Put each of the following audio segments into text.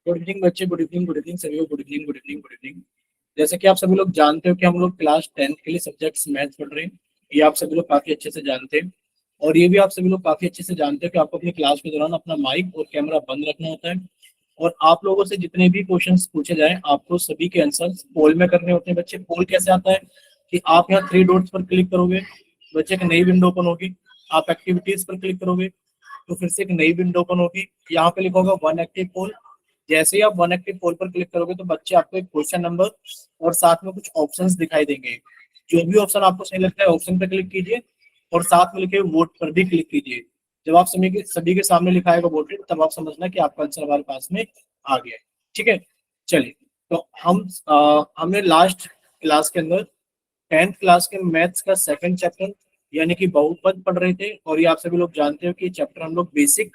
Good evening बच्चे, good evening, good evening सभी को, good evening, good evening, good evening. जैसे कि आप सभी लोग जानते हो कि हम लोग क्लास 10th के लिए सब्जेक्ट्स मैथ्स पढ़ रहे हैं। ये आप सभी लोग काफी अच्छे से जानते हैं। और ये भी आप सभी लोग काफी अच्छे से जानते हो कि आपको अपनी क्लास के दौरान अपना माइक और कैमरा बंद रखना होता है। और आप लोगों से जितने भी क्वेश्चंस पूछे जाएं, आपको सभी के आंसर्स पोल में करने होते हैं। बच्चे, पोल कैसे आता है कि आप यहाँ 3 डॉट्स पर क्लिक करोगे, बच्चे एक नई विंडो ओपन होगी। आप एक्टिविटीज पर क्लिक करोगे तो फिर से एक नई विंडो ओपन होगी। यहाँ पे लिखा होगा वन एक्टिव पोल। जैसे ही आप वन एक्टिव पोल पर क्लिक करोगे तो बच्चे आपको एक क्वेश्चन नंबर और साथ में कुछ ऑप्शंस दिखाई देंगे। जो भी ऑप्शन आपको सही लगता है ऑप्शन पर क्लिक कीजिए और साथ में लिखे वोट पर भी क्लिक कीजिए। जब आप सभी के सामने लिखा आएगा वोटेड, तब आप समझना कि आपका आंसर हमारे पास में आ गया है। ठीक है, चलिए। तो हमने लास्ट क्लास के अंदर 10th क्लास के मैथ्स का सेकंड चैप्टर यानी कि बहुपद पढ़ रहे थे। और ये आप सभी लोग जानते हो कि चैप्टर हम लोग बेसिक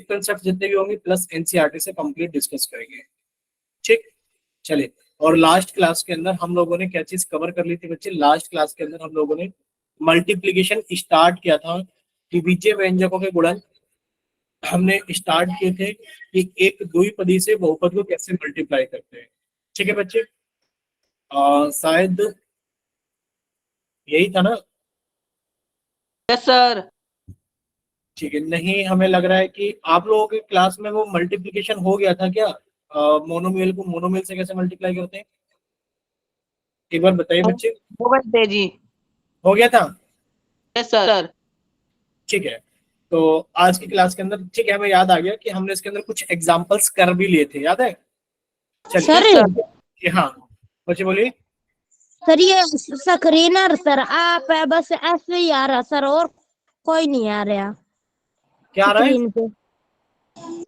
कंसेप्ट जितने भी होंगे प्लस एनसीईआरटी से कंप्लीट डिस्कस करेंगे। ठीक, चलिए। और लास्ट क्लास के अंदर हम लोगों ने क्या चीज कवर कर ली थी बच्चे? लास्ट क्लास के अंदर हम लोगों ने मल्टीप्लीकेशन स्टार्ट किया था कि बीजे व्यंजकों के गुणन हमने स्टार्ट किए थे कि एक द्विपदी से बहुपद को कैसे मल्टीप्लाई करते हैं। ठीक है बच्चे, शायद यही था ना? Yes sir. ठीक है, नहीं हमें लग रहा है कि आप लोगों के क्लास में वो मल्टीप्लिकेशन हो गया था क्या? मोनोमियल को मोनोमियल से कैसे मल्टीप्लाई करते हैं, एक बार बताइए बच्चे। हो गए जी। हो गया था? Yes sir. ठीक है। तो आज की क्लास के अंदर, ठीक है, हमें याद आ गया कि हमने इसके अंदर कुछ एग्जांपल्स कर भी लिए थे, याद है? चलिए, हाँ बच्चे बोलिए। सर ये स्क्रीनर सर आप है, बस ऐसे ही आ रहा सर, और कोई नहीं आ रहा। क्या आ रहा है स्क्रीन पे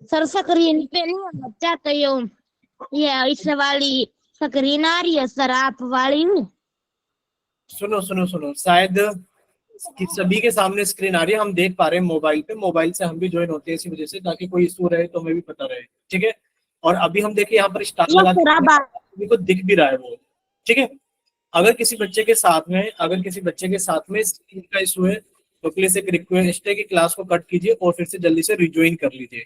सर? स्क्रीन पे नहीं आना चाहते ये इस वाली स्क्रीन आ रही है सर, आप वाली। सुनो सुनो सुनो, शायद कि सभी के सामने स्क्रीन आ रही है, हम देख पा रहे हैं मोबाइल पे। मोबाइल से हम भी ज्वाइन होते हैं इसी वजह से, ताकि कोई इशू रहे तो हमें भी पता रहे। ठीक है, और अभी हम देखिए यहाँ पर स्टार लगा सभी को दिख भी रहा है वो। ठीक है, अगर किसी बच्चे के साथ में स्क्रीन का इशू है तो प्लीज एक रिक्वेस्ट है कि क्लास को कट कीजिए और फिर से जल्दी से रिज्वाइन कर लीजिए।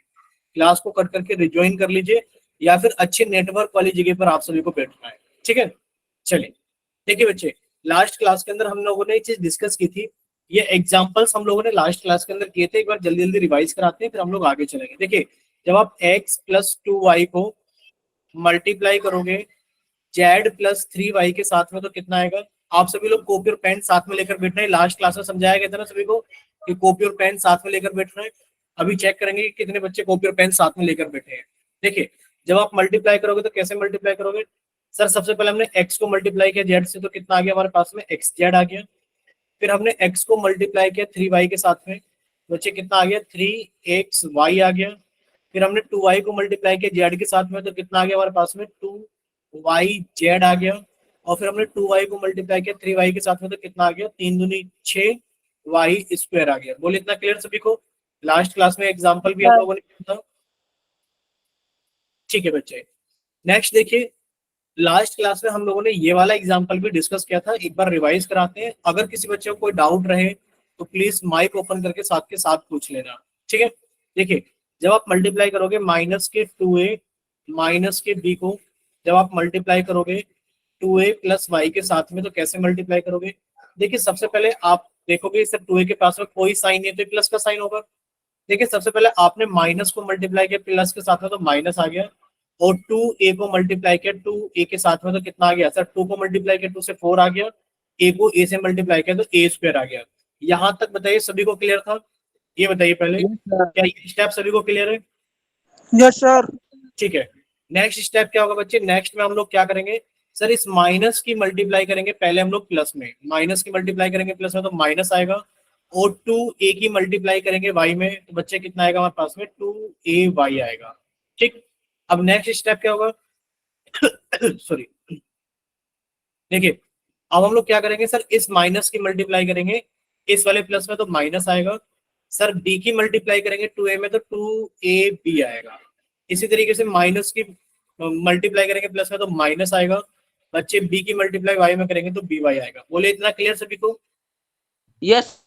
क्लास को कट करके रिज्वाइन कर लीजिए या फिर अच्छे नेटवर्क वाली जगह पर आप सभी को बैठना है। ठीक है, चलिए। देखिए बच्चे, लास्ट क्लास के अंदर हम लोगों ने एक चीज डिस्कस की थी। ये एग्जांपल्स हम लोगों ने लास्ट क्लास के अंदर किए थे। एक बार जल्दी जल्दी रिवाइज कराते हैं, फिर हम लोग आगे चलेंगे। देखिए, जब आप x + 2y को मल्टीप्लाई करोगे z + 3y के साथ में तो कितना आएगा? आप सभी लोग कॉपी और पेन साथ में लेकर बैठना है। लास्ट क्लास में समझाया गया था ना सभी को कि कॉपी और पेन साथ में लेकर बैठना है। अभी चेक करेंगे कि कितने बच्चे कॉपी और पेन साथ में लेकर बैठे हैं। देखिए, जब आप मल्टीप्लाई करोगे तो कैसे मल्टीप्लाई करोगे? सर सबसे पहले हमने x को मल्टीप्लाई किया z से, तो कितना आ गया हमारे पास में? xz आ गया। फिर हमने x को मल्टीप्लाई किया 3y के साथ में, बच्चे कितना आ गया? 3xy आ गया। फिर हमने 2y को मल्टीप्लाई किया z के साथ में, तो कितना आ गया हमारे पास में? 2yz आ गया। और फिर हमने 2y को मल्टीप्लाई किया 3y के साथ में, तो कितना आ गया? 3 दूनी 6y² आ गया। बोले इतना क्लियर सभी को? लास्ट क्लास में एग्जाम्पल भी आप लोगों ने किया था। ठीक है बच्चे, नेक्स्ट देखिए, लास्ट क्लास में हम लोगों ने ये वाला एग्जाम्पल भी डिस्कस किया था। एक बार रिवाइज कराते हैं। अगर किसी बच्चे को कोई डाउट रहे तो प्लीज माइक ओपन करके साथ के साथ पूछ लेना। ठीक है, देखिए, जब आप मल्टीप्लाई करोगे -2a -b को, जब आप मल्टीप्लाई करोगे 2a + y के साथ में, तो कैसे मल्टीप्लाई करोगे? देखिए, सबसे पहले आप देखोगे सर 2a के पास में कोई साइन नहीं है तो प्लस का साइन होगा। देखिए, सबसे पहले आपने माइनस को मल्टीप्लाई किया प्लस के साथ में, तो माइनस आ गया। और 2a को मल्टीप्लाई किया 2a के साथ में, तो कितना आ गया सर? 2 को मल्टीप्लाई किया 2 से 4 आ गया। a को a से मल्टीप्लाई किया तो a² आ गया। यहां तक बताइए सभी को क्लियर था? ये बताइए पहले, क्या ये स्टेप सभी को क्लियर है? Yes sir. ठीक है, नेक्स्ट स्टेप क्या होगा बच्चे? नेक्स्ट में हम लोग क्या करेंगे? सर इस माइनस की मल्टीप्लाई करेंगे पहले हम लोग प्लस में, माइनस की मल्टीप्लाई करेंगे प्लस में तो माइनस आएगा। और 2a की मल्टीप्लाई करेंगे y में, तो बच्चे कितना आएगा हमारे पास में? 2ay आएगा। ठीक, अब नेक्स्ट स्टेप क्या होगा? सॉरी, देखिए, अब हम लोग क्या करेंगे? सर इस माइनस की मल्टीप्लाई करेंगे इस वाले प्लस में, तो माइनस आएगा। सर b की मल्टीप्लाई करेंगे 2a में, तो 2ab आएगा। इसी तरीके से माइनस की मल्टीप्लाई करेंगे प्लस में, तो माइनस आएगा। बच्चे b की मल्टीप्लाई y में करेंगे तो by आएगा। बोले इतना क्लियर सभी को? यस।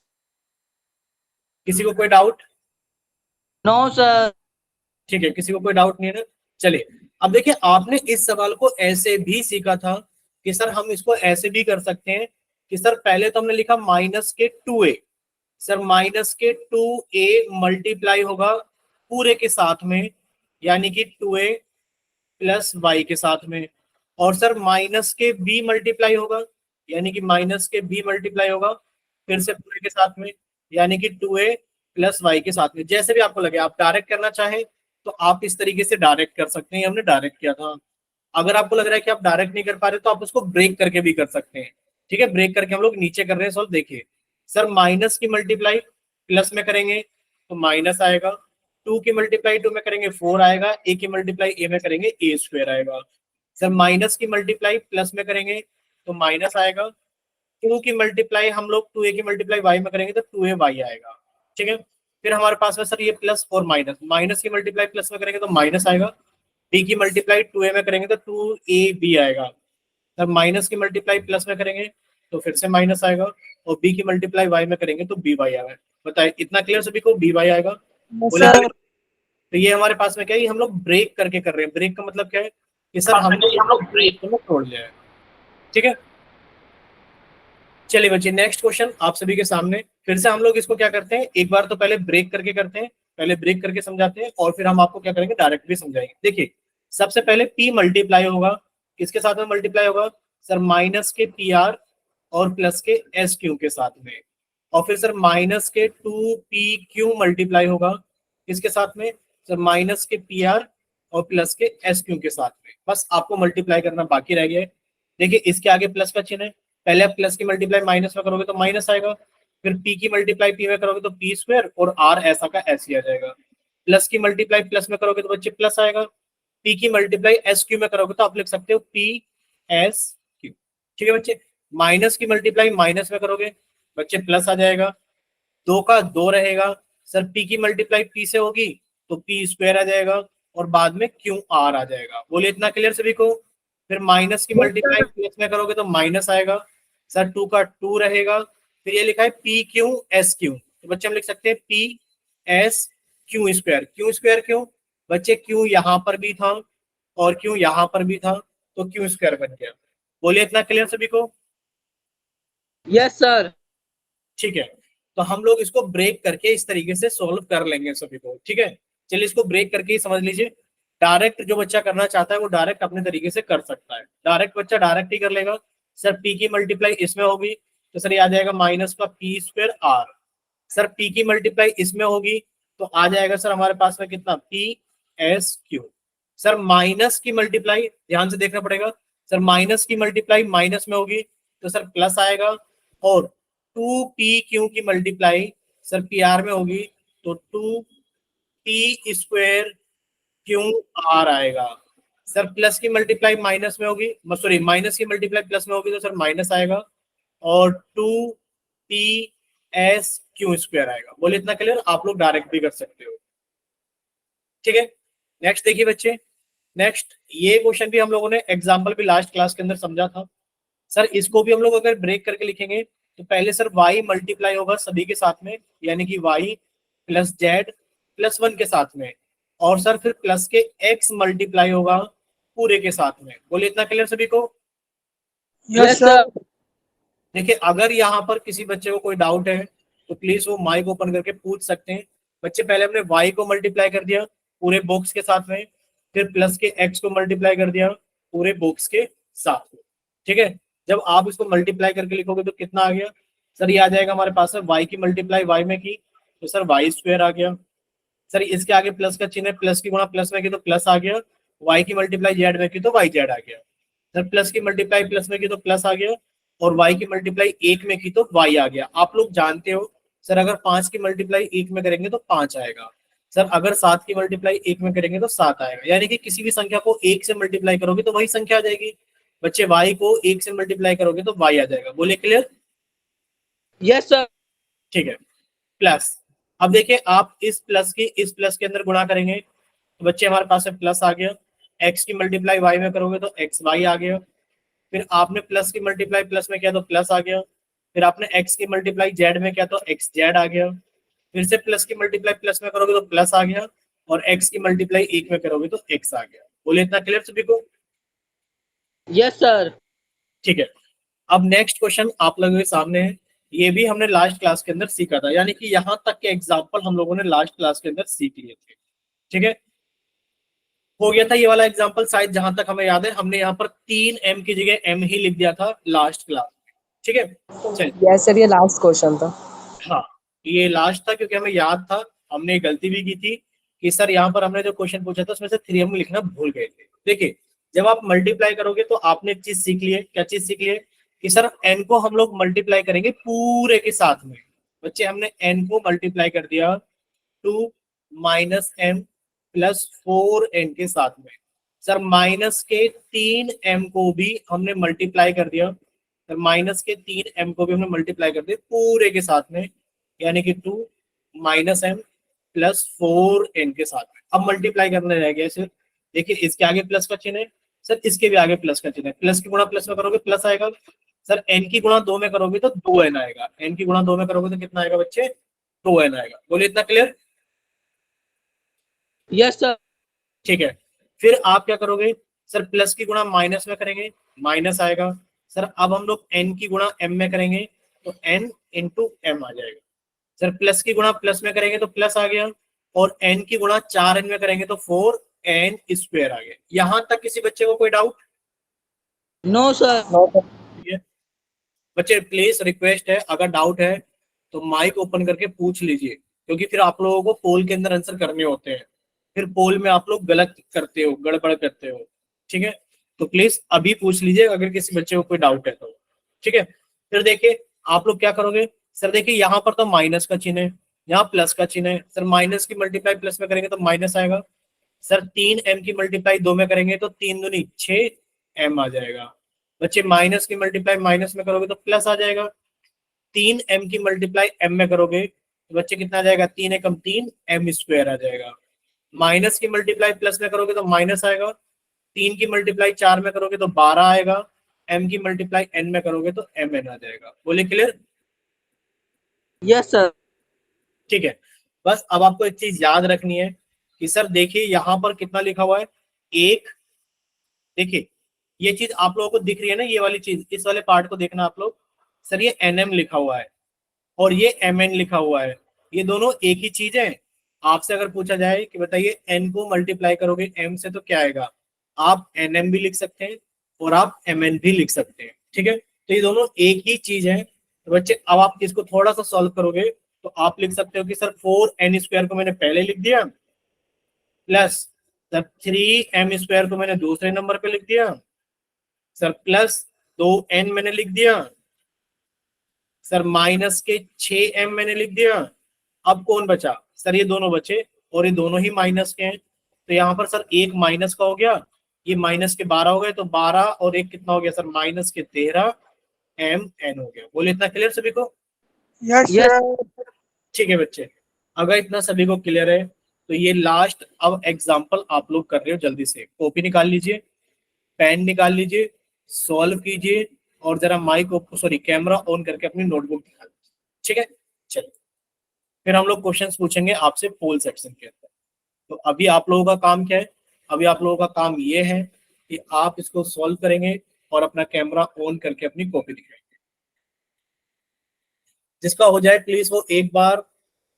किसी को कोई डाउट? No sir. ठीक है, किसी को कोई डाउट नहीं है ना? चलिए अब देखिए, आपने इस सवाल को ऐसे भी सीखा था कि सर हम इसको ऐसे भी कर सकते हैं कि सर पहले तो हमने लिखा माइनस के 2a, सर माइनस के 2a मल्टीप्लाई होगा पूरे के साथ में, यानी कि 2a प्लस वाई के साथ में, और सर माइनस के b मल्टीप्लाई होगा, यानी कि माइनस के b मल्टीप्लाई होगा फिर से पूरे के साथ में, यानी कि 2a प्लस वाई के साथ में। जैसे भी आपको लगे, आप डायरेक्ट करना चाहें तो आप इस तरीके से डायरेक्ट कर सकते हैं, हमने डायरेक्ट किया था। अगर आपको लग रहा है कि आप डायरेक्ट नहीं कर पा रहे तो आप उसको ब्रेक करके भी कर सकते हैं। ठीक है, ब्रेक करके हम लोग नीचे कर रहे हैं सॉल्व। देखिए सर, माइनस की मल्टीप्लाई प्लस में करेंगे तो माइनस आएगा, 2 की मल्टीप्लाई 2 में करेंगे 4 आएगा, a की मल्टीप्लाई a में करेंगे a स्क्वायर आएगा। सर माइनस की मल्टीप्लाई प्लस में करेंगे तो माइनस आएगा, 2 की मल्टीप्लाई हम लोग 2a की मल्टीप्लाई y में करेंगे तो 2ay आएगा। ठीक है, फिर हमारे पास में सर ये प्लस और माइनस, माइनस की मल्टीप्लाई प्लस में करेंगे तो माइनस आएगा, b की मल्टीप्लाई 2a में करेंगे तो 2ab आएगा। सर माइनस की मल्टीप्लाई प्लस में करेंगे तो फिर से माइनस आएगा, और b की मल्टीप्लाई y में करेंगे तो by आएगा। बताइए इतना क्लियर सभी को? by आएगा। बोले सर। तो ये हमारे पास में क्या है, हम लोग ब्रेक करके कर रहे हैं। ब्रेक का मतलब क्या है कि सर हम लोग ब्रेक को तोड़ लिया है। ठीक है, चलिए बच्चे नेक्स्ट क्वेश्चन आप सभी के सामने। फिर से हम लोग इसको क्या करते हैं, एक बार तो पहले ब्रेक करके करते हैं, पहले ब्रेक करके समझाते हैं और फिर हम आपको क्या करेंगे, डायरेक्ट भी समझाएंगे। देखिए सबसे पहले p मल्टीप्लाई होगा, किसके साथ में मल्टीप्लाई होगा? सर माइनस के pr और प्लस के sq के साथ में, और फिर सर माइनस के 2pq मल्टीप्लाई होगा, किसके साथ में? सर माइनस के pr और प्लस के sq के साथ में। बस आपको मल्टीप्लाई करना बाकी रह गया है। देखिए इसके आगे प्लस का चिन्ह है, पहले आप प्लस की मल्टीप्लाई माइनस में करोगे तो माइनस आएगा, फिर p की मल्टीप्लाई p में करोगे तो p स्क्वायर, और r ऐसा का ऐसे ही आ जाएगा। प्लस की मल्टीप्लाई प्लस में करोगे तो बच्चे प्लस आएगा, p की मल्टीप्लाई एस क्यू में करोगे तो आप लिख सकते हो p एस क्यू। ठीक है बच्चे, माइनस की मल्टीप्लाई माइनस में करोगे बच्चे प्लस आ जाएगा, 2 का 2 रहेगा, सर p की मल्टीप्लाई p से होगी तो p स्क्वायर आ जाएगा, और बाद में क्यू आर आ जाएगा। बोलिए इतना क्लियर सभी को? फिर माइनस की मल्टीप्लाई प्लस में करोगे तो माइनस आएगा, सर 2 का 2 रहेगा, फिर ये लिखा है पी क्यू एस क्यू, तो बच्चे हम लिख सकते हैं P S Q square. Q square क्यों बच्चे? क्यू यहाँ पर भी था और क्यू यहाँ पर भी था, तो क्यू स्क्वायर बन गया। बोलिए इतना क्लियर सभी को? Yes sir. ठीक है, तो हम लोग इसको ब्रेक करके इस तरीके से सॉल्व कर लेंगे सभी को। ठीक है, चलिए इसको ब्रेक करके ही समझ लीजिए। डायरेक्ट जो बच्चा करना चाहता है वो डायरेक्ट अपने तरीके से कर सकता है, डायरेक्ट बच्चा डायरेक्ट ही कर लेगा। सर पी की मल्टीप्लाई इसमें होगी तो सर ये आ जाएगा माइनस का P square R, sir P की मल्टीप्लाई इसमें होगी तो आ जाएगा सर हमारे पास में कितना, P S Q. Sir minus की मल्टीप्लाई ध्यान से देखना पड़ेगा, सर माइनस की मल्टीप्लाई माइनस में होगी तो सर प्लस आएगा, और 2pq की मल्टीप्लाई सर pr में होगी तो 2p स्क्वायर क्यू आर आएगा। सर प्लस की मल्टीप्लाई माइनस में होगी, सॉरी माइनस की मल्टीप्लाई प्लस में होगी तो सर माइनस आएगा, और 2p/s/q स्क्वायर आएगा। बोलिए इतना क्लियर? आप लोग डायरेक्ट भी कर सकते हो। ठीक है, नेक्स्ट देखिए बच्चे, नेक्स्ट ये क्वेश्चन भी हम लोगों ने एग्जाम्पल भी लास्ट क्लास के अंदर समझा था। सर इसको भी हम लोग अगर ब्रेक करके लिखेंगे तो पहले सर y मल्टीप्लाई होगा सभी के साथ में, यानी कि y प्लस जेड प्लस 1 के साथ में, और सर फिर प्लस के x मल्टीप्लाई होगा पूरे के साथ में। बोलिए इतना क्लियर सभी को? Yes sir. देखिए अगर यहाँ पर किसी बच्चे को कोई डाउट है तो प्लीज वो माइक ओपन करके पूछ सकते हैं। बच्चे पहले हमने y को मल्टीप्लाई कर दिया पूरे बॉक्स के साथ में, फिर प्लस के x को मल्टीप्लाई कर दिया पूरे बॉक्स के साथ में। ठीक है, जब आप इसको मल्टीप्लाई करके लिखोगे तो कितना आ गया? सर ये आ जाएगा हमारे पास है y की मल्टीप्लाई y में की तो सर y स्क्वायर आ गया। सर इसके आगे प्लस का चिन्ह है, प्लस की गुणा प्लस में की तो प्लस आ गया, y की मल्टीप्लाई जेड में की तो y जेड आ गया। सर प्लस की मल्टीप्लाई प्लस में की तो प्लस आ गया, और y की मल्टीप्लाई 1 में की तो y आ गया। आप लोग जानते हो सर अगर 5 की मल्टीप्लाई 1 में करेंगे तो 5 आएगा, सर अगर 7 की मल्टीप्लाई 1 में करेंगे तो 7 आएगा। यानी कि किसी भी संख्या को 1 से मल्टीप्लाई करोगे तो वही संख्या आ जाएगी। बच्चे y को 1 से मल्टीप्लाई करोगे तो y आ जाएगा। बोले क्लियर? Yes sir. ठीक है, प्लस अब देखिए आप इस प्लस की इस प्लस के अंदर गुणा करेंगे तो बच्चे हमारे पास है प्लस आ गया, x की मल्टीप्लाई y में करोगे तो xy आ गया, फिर आपने प्लस की मल्टीप्लाई प्लस में किया तो प्लस आ गया, फिर आपने x की मल्टीप्लाई z में किया तो x जेड आ गया, फिर से प्लस की मल्टीप्लाई प्लस में करोगे तो प्लस आ गया, और x की मल्टीप्लाई 1 में करोगे तो x आ गया। बोले इतना क्लियर सभी को? Yes, sir. ठीक है। अब नेक्स्ट क्वेश्चन आप लोगों के सामने है, ये भी हमने लास्ट क्लास के अंदर सीखा था, यानी कि यहां तक के एग्जाम्पल हम लोगों ने लास्ट क्लास के अंदर सीख लिए थे। ठीक है, हो गया था ये वाला एग्जाम्पल शायद, जहां तक हमें याद है हमने यहाँ पर 3m की जगह m ही लिख दिया था लास्ट क्लास में। ठीक है, चलिए। यस सर, ये लास्ट क्वेश्चन था। हाँ, ये लास्ट था क्योंकि हमें याद था, हमने गलती भी की थी कि सर यहाँ पर हमने जो क्वेश्चन पूछा था उसमें से 3m लिखना भूल गए थे। देखिए, जब आप मल्टीप्लाई करोगे तो आपने एक चीज सीख ली है। क्या चीज सीख ली है? कि सर n को हम लोग मल्टीप्लाई करेंगे पूरे के साथ में। बच्चे, हमने n को मल्टीप्लाई कर दिया 2 माइनस m प्लस 4n के साथ में। सर माइनस के 3m को भी हमने मल्टीप्लाई कर दिया, सर माइनस के 3m को भी हमने मल्टीप्लाई कर दिया पूरे के साथ में, यानी कि 2 माइनस m प्लस 4n के साथ में। अब मल्टीप्लाई करने रह गया सर। देखिए, इसके आगे प्लस का चिन्ह है, सर इसके भी आगे प्लस का चिन्ह है। प्लस की गुणा प्लस में करोगे प्लस आएगा, सर n की गुणा 2 में करोगे तो 2n आएगा। n की गुणा 2 में करोगे तो कितना आएगा बच्चे? 2n आएगा। बोलिए इतना क्लियर? Yes, sir. ठीक है, फिर आप क्या करोगे? सर प्लस की गुणा माइनस में करेंगे, माइनस आएगा। सर अब हम लोग n की गुणा m में करेंगे तो n इंटू m आ जाएगा। सर प्लस की गुणा प्लस में करेंगे तो प्लस आ गया, और n की गुणा 4n में करेंगे तो 4n स्क्वायर आ गया। यहां तक किसी बच्चे को कोई डाउट? No, sir. बच्चे प्लीज रिक्वेस्ट है, अगर डाउट है तो माइक ओपन करके पूछ लीजिए, क्योंकि फिर आप लोगों को पोल के अंदर आंसर करने होते हैं, फिर पोल में आप लोग गलत करते हो, गड़बड़ करते हो। ठीक है, तो प्लीज अभी पूछ लीजिए अगर किसी बच्चे को कोई डाउट है तो। ठीक है, फिर देखिए आप लोग क्या करोगे? सर देखिए, यहाँ पर तो माइनस का चिन्ह है, यहाँ प्लस का चिन्ह है। सर माइनस की मल्टीप्लाई प्लस में करेंगे तो माइनस आएगा। सर 3m की मल्टीप्लाई 2 में करेंगे तो 3 दूनी 6m आ जाएगा। बच्चे, माइनस की मल्टीप्लाई माइनस में करोगे तो प्लस आ जाएगा। 3m की मल्टीप्लाई m में करोगे तो बच्चे कितना आ जाएगा? 3 एकम 3, m स्क्वायर आ जाएगा। माइनस की मल्टीप्लाई प्लस में करोगे तो माइनस आएगा। 3 की मल्टीप्लाई 4 में करोगे तो 12 आएगा। m की मल्टीप्लाई n में करोगे तो mn आ जाएगा। बोले क्लियर? Yes, sir. ठीक है, बस अब आपको एक चीज याद रखनी है कि सर देखिए यहाँ पर कितना लिखा हुआ है, एक। देखिए, ये चीज आप लोगों को दिख रही है ना, ये वाली चीज, इस वाले पार्ट को देखना आप लोग। सर ये nm लिखा हुआ है और ये mn लिखा हुआ है, ये दोनों एक ही चीज है। आपसे अगर पूछा जाए कि बताइए n को मल्टीप्लाई करोगे m से तो क्या आएगा, आप nm भी लिख सकते हैं और आप mn भी लिख सकते हैं। ठीक है, तो ये दोनों एक ही चीज है। तो बच्चे, अब आप इसको थोड़ा सा सॉल्व करोगे तो आप लिख सकते हो कि सर 4n स्क्वायर को मैंने पहले लिख दिया, प्लस सर 3m स्क्वायर को मैंने दूसरे नंबर पे लिख दिया, सर प्लस 2n मैंने लिख दिया, सर माइनस के 6m मैंने लिख दिया। अब कौन बचा? सर ये दोनों बचे, और ये दोनों ही माइनस के हैं, तो यहाँ पर सर एक माइनस का हो गया, ये माइनस के 12 हो गए, तो 12 और एक कितना हो गया सर? माइनस के 13 mn हो गया। बोले इतना क्लियर सभी को? Yes Yes. सर। ठीक है बच्चे, अगर इतना सभी को क्लियर है तो ये लास्ट अब एग्जाम्पल आप लोग कर रहे हो, जल्दी से कॉपी निकाल लीजिए, पेन निकाल लीजिए, सॉल्व कीजिए, और जरा माइक सॉरी कैमरा ऑन करके अपनी नोटबुक निकाल लीजिए। ठीक है, चलिए फिर हम लोग क्वेश्चंस पूछेंगे आपसे पोल सेक्शन के अंदर। तो अभी आप लोगों का काम क्या है? अभी आप लोगों का काम ये है कि आप इसको सॉल्व करेंगे और अपना कैमरा ऑन करके अपनी कॉपी दिखाएंगे। जिसका हो जाए प्लीज वो एक बार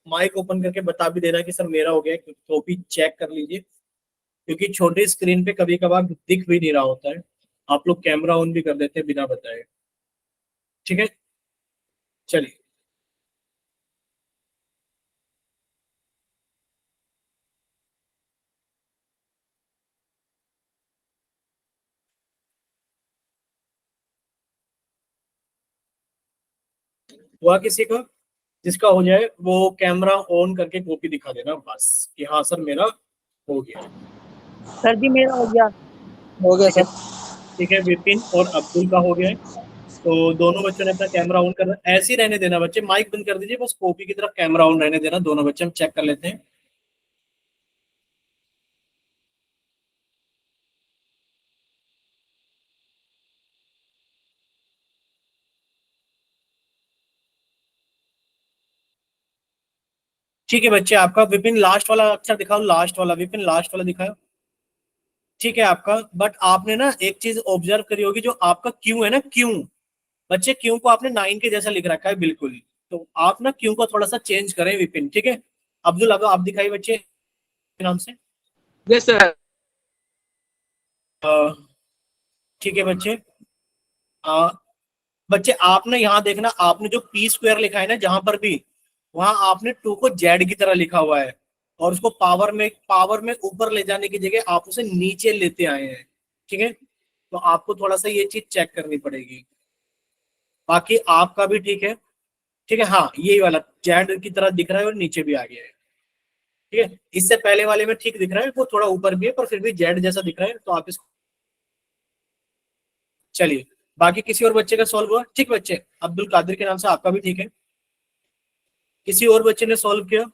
माइक ओपन करके बता भी देना कि सर मेरा हो गया, कॉपी चेक कर लीजिए, क्योंकि छोटी स्क्रीन पे कभी कभार दिख भी नहीं रहा होता है, आप लोग कैमरा ऑन भी कर देते हैं बिना बताए। ठीक है, चलिए। हुआ किसी का? जिसका हो जाए वो कैमरा ऑन करके कॉपी दिखा देना बस, कि हाँ सर मेरा हो गया। सर जी मेरा हो गया। हो गया ठीक है, सर। ठीक है, विपिन और अब्दुल का हो गया है। तो दोनों बच्चों ने अपना कैमरा ऑन करना, ऐसे ही रहने देना बच्चे, माइक बंद कर दीजिए, बस कॉपी की तरफ कैमरा ऑन रहने देना। दोनों बच्चे हम चेक कर लेते हैं। ठीक है बच्चे, आपका विपिन लास्ट वाला अक्षर दिखाओ, लास्ट वाला विपिन, लास्ट वाला दिखाओ। ठीक है आपका, बट आपने ना एक चीज ऑब्जर्व करी होगी, जो आपका क्यू है ना, क्यू, बच्चे क्यू को आपने 9 के जैसा लिख रखा है बिल्कुल, तो आप ना क्यू को थोड़ा सा चेंज करें विपिन, ठीक है। अब्दुल, अब आप दिखाइए बच्चे नाम से। Yes sir. अ, ठीक है बच्चे, अ, बच्चे आप ना यहाँ देखना, आपने जो पी स्क्वायर लिखा है ना जहां पर भी, वहां आपने 2 को जेड की तरह लिखा हुआ है, और उसको पावर में ऊपर ले जाने की जगह आप उसे नीचे लेते आए हैं, ठीक है। तो आपको थोड़ा सा ये चीज चेक करनी पड़ेगी। बाकी आपका भी ठीक है, ठीक है, हाँ यही वाला जेड की तरह दिख रहा है और नीचे भी आ गया है, ठीक है। इससे पहले वाले में ठीक दिख रहा है, वो थोड़ा ऊपर भी है पर फिर भी जेड जैसा दिख रहा है, तो आप इसको, चलिए। बाकी किसी और बच्चे का सॉल्व हुआ? ठीक बच्चे, अब्दुल कादिर के नाम से आपका भी ठीक है। किसी और बच्चे ने सॉल्व किया?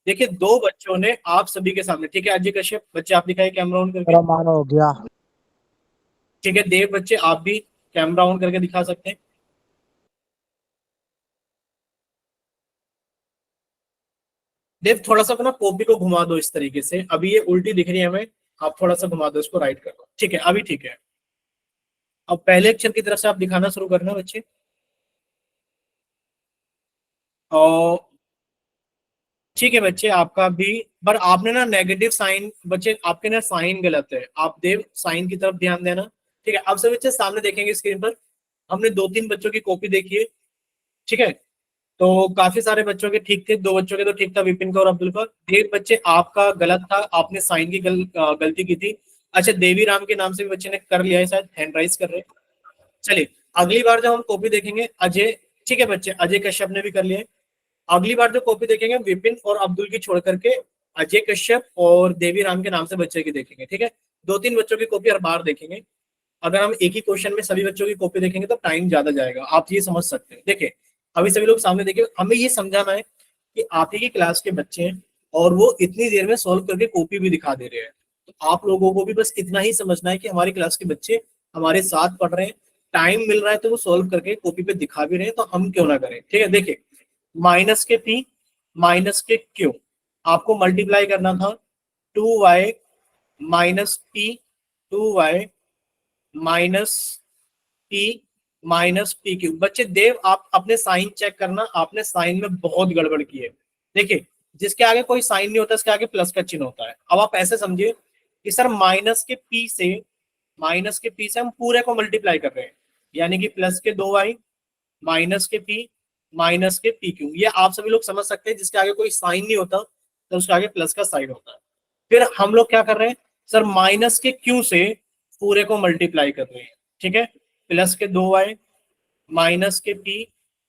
देखिए 2 बच्चों ने आप सभी के सामने, ठीक है, अजय कश्यप बच्चे आप दिखाए कैमरा ऑन करके। मेरा मान हो गया। ठीक है देव बच्चे आप भी कैमरा ऑन करके दिखा सकते हैं। देव थोड़ा सा अपना कॉपी को घुमा दो इस तरीके से, अभी ये उल्टी दिख रही है हमें, आप थोड़ा सा घुमा दो इसको, राइट कर दो, ठीक है अभी ठीक है। अब पहले अक्षर की तरफ से आप दिखाना शुरू करना बच्चे। और ठीक है बच्चे आपका भी, पर आपने ना नेगेटिव साइन, बच्चे आपके ना साइन गलत है, आप देव साइन की तरफ ध्यान देना। ठीक है, अब सब बच्चे सामने देखेंगे स्क्रीन पर, हमने 2-3 बच्चों की कॉपी देखी है, ठीक है। तो काफी सारे बच्चों के ठीक थे, 2 बच्चों के तो ठीक था, विपिन का और अब्दुल का। देव बच्चे आपका गलत था, आपने साइन की गलती की थी। अच्छा देवी राम के नाम से भी बच्चे ने कर लिया है, शायद हैंड राइज कर रहे हैं। चलिए अगली बार जब हम कॉपी देखेंगे अजय, ठीक है बच्चे, अजय कश्यप ने भी कर लिया है। अगली बार जो कॉपी देखेंगे विपिन और अब्दुल की छोड़ करके अजय कश्यप और देवी राम के नाम से बच्चे की देखेंगे, ठीक है। 2-3 बच्चों की कॉपी हर बार देखेंगे। अगर हम एक ही क्वेश्चन में सभी बच्चों की कॉपी देखेंगे तो टाइम ज्यादा जाएगा, आप ये समझ सकते हैं। देखिए अभी सभी लोग सामने देखिए, हमें ये समझाना है कि आप ही की क्लास के बच्चे हैं और वो इतनी देर में सॉल्व करके कॉपी भी दिखा दे रहे हैं, तो आप लोगों को भी बस इतना ही समझना है कि हमारी क्लास के बच्चे हमारे साथ पढ़ रहे हैं, टाइम मिल रहा है तो वो सॉल्व करके कॉपी पे दिखा भी रहे हैं, तो हम क्यों ना करें, ठीक है। देखिए माइनस के पी माइनस के क्यू, आपको मल्टीप्लाई करना था 2y minus P, 2y minus P minus P Q. बच्चे देव आप अपने साइन चेक करना, आपने साइन में बहुत गड़बड़ की है। देखिए जिसके आगे कोई साइन नहीं होता उसके आगे प्लस का चिन्ह होता है। अब आप ऐसे समझिए कि सर माइनस के पी से हम पूरे को मल्टीप्लाई कर रहे हैं, यानी कि प्लस के 2y माइनस के पी माइनस के पी क्यू, ये आप सभी लोग समझ सकते हैं। जिसके आगे कोई साइन नहीं होता तो उसके आगे प्लस का साइन होता है। फिर हम लोग क्या कर रहे हैं सर, माइनस के क्यू से पूरे को मल्टीप्लाई कर रहे हैं, ठीक है। प्लस के 2y माइनस के पी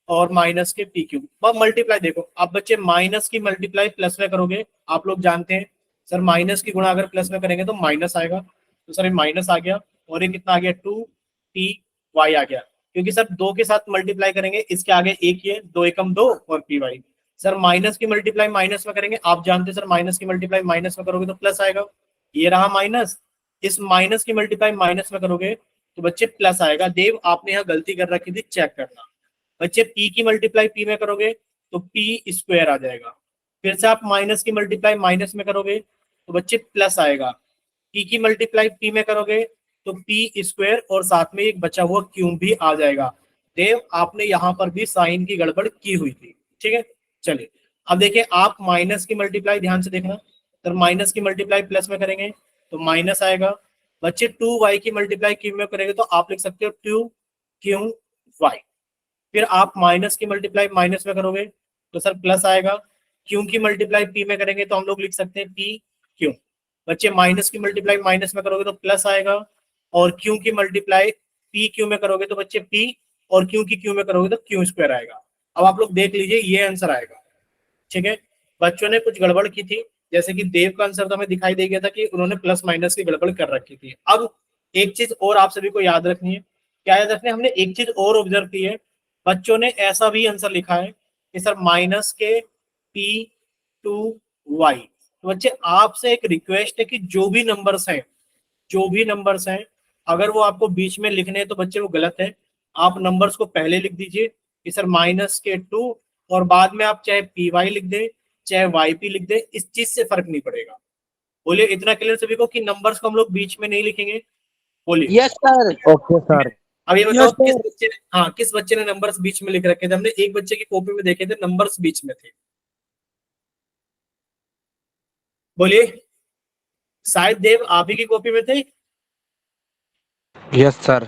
और माइनस के पी क्यू, अब मल्टीप्लाई देखो आप बच्चे, माइनस की मल्टीप्लाई प्लस में करोगे, आप लोग जानते हैं सर माइनस की गुणा अगर प्लस में करेंगे तो माइनस आएगा, तो सर ये माइनस आ गया, और ये कितना आ गया 2py आ गया, क्योंकि सर 2 के साथ मल्टीप्लाई करेंगे, इसके आगे एक ही है, 2 एकम 2 और py। सर माइनस की मल्टीप्लाई माइनस में करेंगे, आप जानते हैं सर माइनस की मल्टीप्लाई माइनस में करोगे तो प्लस आएगा, ये रहा माइनस, इस माइनस की मल्टीप्लाई माइनस में करोगे तो बच्चे प्लस आएगा। देव आपने यहाँ गलती कर रखी थी, चेक करना बच्चे, पी की मल्टीप्लाई पी में करोगे तो पी स्क्वायर आ जाएगा, फिर से आप माइनस की मल्टीप्लाई माइनस में करोगे तो बच्चे प्लस आएगा, पी की मल्टीप्लाई पी में करोगे तो पी स्क्वायर और साथ में एक बचा हुआ क्यू भी आ जाएगा। देव आपने यहाँ पर भी साइन की गड़बड़ की हुई थी, ठीक है। चलिए अब देखिए आप माइनस की मल्टीप्लाई ध्यान से देखना, तो माइनस की मल्टीप्लाई प्लस में करेंगे तो माइनस आएगा, बच्चे 2y की मल्टीप्लाई क्यू में करेंगे तो आप लिख सकते हो 2qy, फिर आप माइनस की मल्टीप्लाई माइनस में करोगे तो सर प्लस आएगा, क्यू की मल्टीप्लाई पी में करेंगे तो हम लोग लिख सकते हैं पी क्यू, बच्चे माइनस की मल्टीप्लाई माइनस में करोगे तो प्लस आएगा, और क्यू की मल्टीप्लाई पी क्यू में करोगे तो बच्चे पी, और क्यू की क्यू में करोगे तो क्यू स्क्वायर आएगा। अब आप लोग देख लीजिए ये आंसर आएगा, ठीक है। बच्चों ने कुछ गड़बड़ की थी, जैसे कि देव का आंसर तो हमें दिखाई दे गया था कि उन्होंने प्लस माइनस की गड़बड़ कर रखी थी। अब एक चीज और आप सभी को याद रखनी है, क्या याद रखनी है, हमने एक चीज और ऑब्जर्व की है, बच्चों ने ऐसा भी आंसर लिखा है कि सर माइनस के p2y। तो बच्चे आपसे एक रिक्वेस्ट है कि जो भी नंबर्स हैं अगर वो आपको बीच में लिखने हैं तो बच्चे वो गलत है, आप नंबर्स को पहले लिख दीजिए कि सर माइनस के 2, और बाद में आप चाहे py लिख दें चाहे वाईपी लिख दे, इस चीज से फर्क नहीं पड़ेगा। बोलिए इतना क्लियर सभी को कि नंबर्स को हम लोग बीच में नहीं लिखेंगे। बोलिए यस सर। Okay sir. अब ये बताओ Yes, sir. किस बच्चे ने, हाँ किस बच्चे ने नंबर्स बीच में लिख रखे थे? हमने एक बच्चे की कॉपी में देखे थे नंबर्स बीच में थे। बोलिए शायद देव आप ही की कॉपी में थे। Yes sir.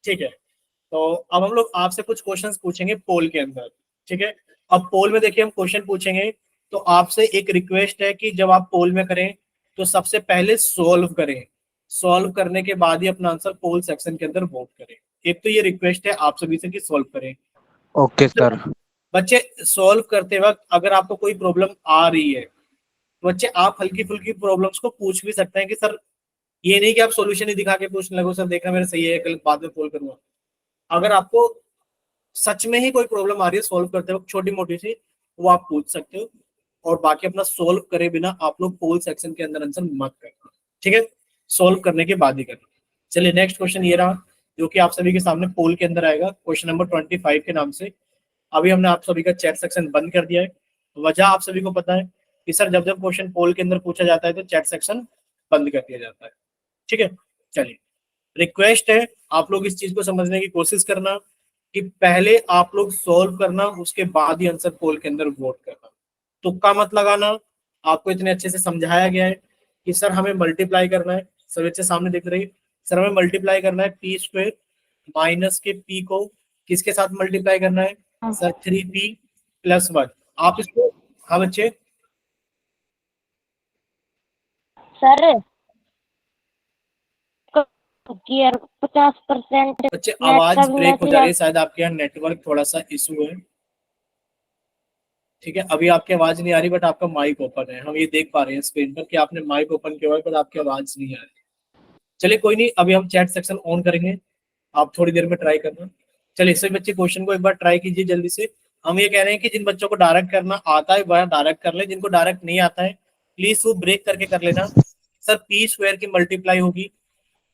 ठीक है, तो अब हम लोग आपसे कुछ क्वेश्चंस पूछेंगे पोल के अंदर। ठीक है, अब पोल में देखिए हम क्वेश्चन पूछेंगे, तो आपसे एक रिक्वेस्ट है कि जब आप पोल में करें तो सबसे पहले सॉल्व करें, सॉल्व करने के बाद ही अपना आंसर पोल सेक्शन के अंदर वोट करें। एक तो ये रिक्वेस्ट है आप सभी से कि सॉल्व करें। Okay sir. बच्चे सॉल्व करते वक्त अगर आपको कोई प्रॉब्लम आ रही है तो बच्चे आप हल्की फुल्की प्रॉब्लम्स को पूछ भी सकते हैं कि सर, ये नहीं कि आप सॉल्यूशन ही दिखा के पूछने लगो सर देखा मेरा सही है कल बाद में पोल करूंगा। अगर आपको सच में ही कोई प्रॉब्लम आ रही है सॉल्व करते वक्त छोटी मोटी सी, वो आप पूछ सकते हो, और बाकी अपना सॉल्व करे बिना आप लोग पोल सेक्शन के अंदर आंसर मत करना। ठीक है, सॉल्व करने के बाद ही करना। चलिए नेक्स्ट क्वेश्चन ये रहा जो कि आप सभी के सामने पोल के अंदर आएगा, क्वेश्चन नंबर 25 के नाम से। अभी हमने आप सभी का चैट सेक्शन बंद कर दिया है। वजह आप सभी को पता है कि सर जब जब क्वेश्चन पोल के अंदर पूछा जाता है तो चैट सेक्शन बंद कर दिया जाता है। ठीक है, चलिए रिक्वेस्ट है आप लोग इस चीज को समझने की कोशिश करना कि पहले आप लोग सॉल्व करना, उसके बाद ही आंसर पोल के अंदर वोट करना। तुक्का मत लगाना। आपको इतने अच्छे से समझाया गया है कि सर हमें मल्टीप्लाई करना है, सर बच्चे सामने देख रही, सर हमें मल्टीप्लाई करना है पी स्क्वायर माइनस के पी को किसके साथ मल्टीप्लाई करना है सर 3p+1। आप इसको, हाँ बच्चे सर गियर 50% बच्चे नेट आवाज का ब्रेक हो मैसेज जा रही है, शायद आपके यहाँ नेटवर्क थोड़ा सा इशू है। ठीक है, अभी आपकी आवाज नहीं आ रही बट आपका माइक ओपन है, हम ये देख पा रहे हैं स्क्रीन पर कि आपने माइक ओपन किया हुआ है पर आपकी आवाज नहीं आ रही। चलिए कोई नहीं, अभी हम चैट सेक्शन ऑन करेंगे, आप थोड़ी देर में ट्राई करना। चलिए सभी बच्चे क्वेश्चन को एक बार ट्राई कीजिए जल्दी से। हम ये कह रहे हैं कि जिन बच्चों को डायरेक्ट करना आता है वह डायरेक्ट कर ले, जिनको डायरेक्ट नहीं आता है प्लीज वो ब्रेक करके कर लेना। सर पी स्क्वायर की मल्टीप्लाई होगी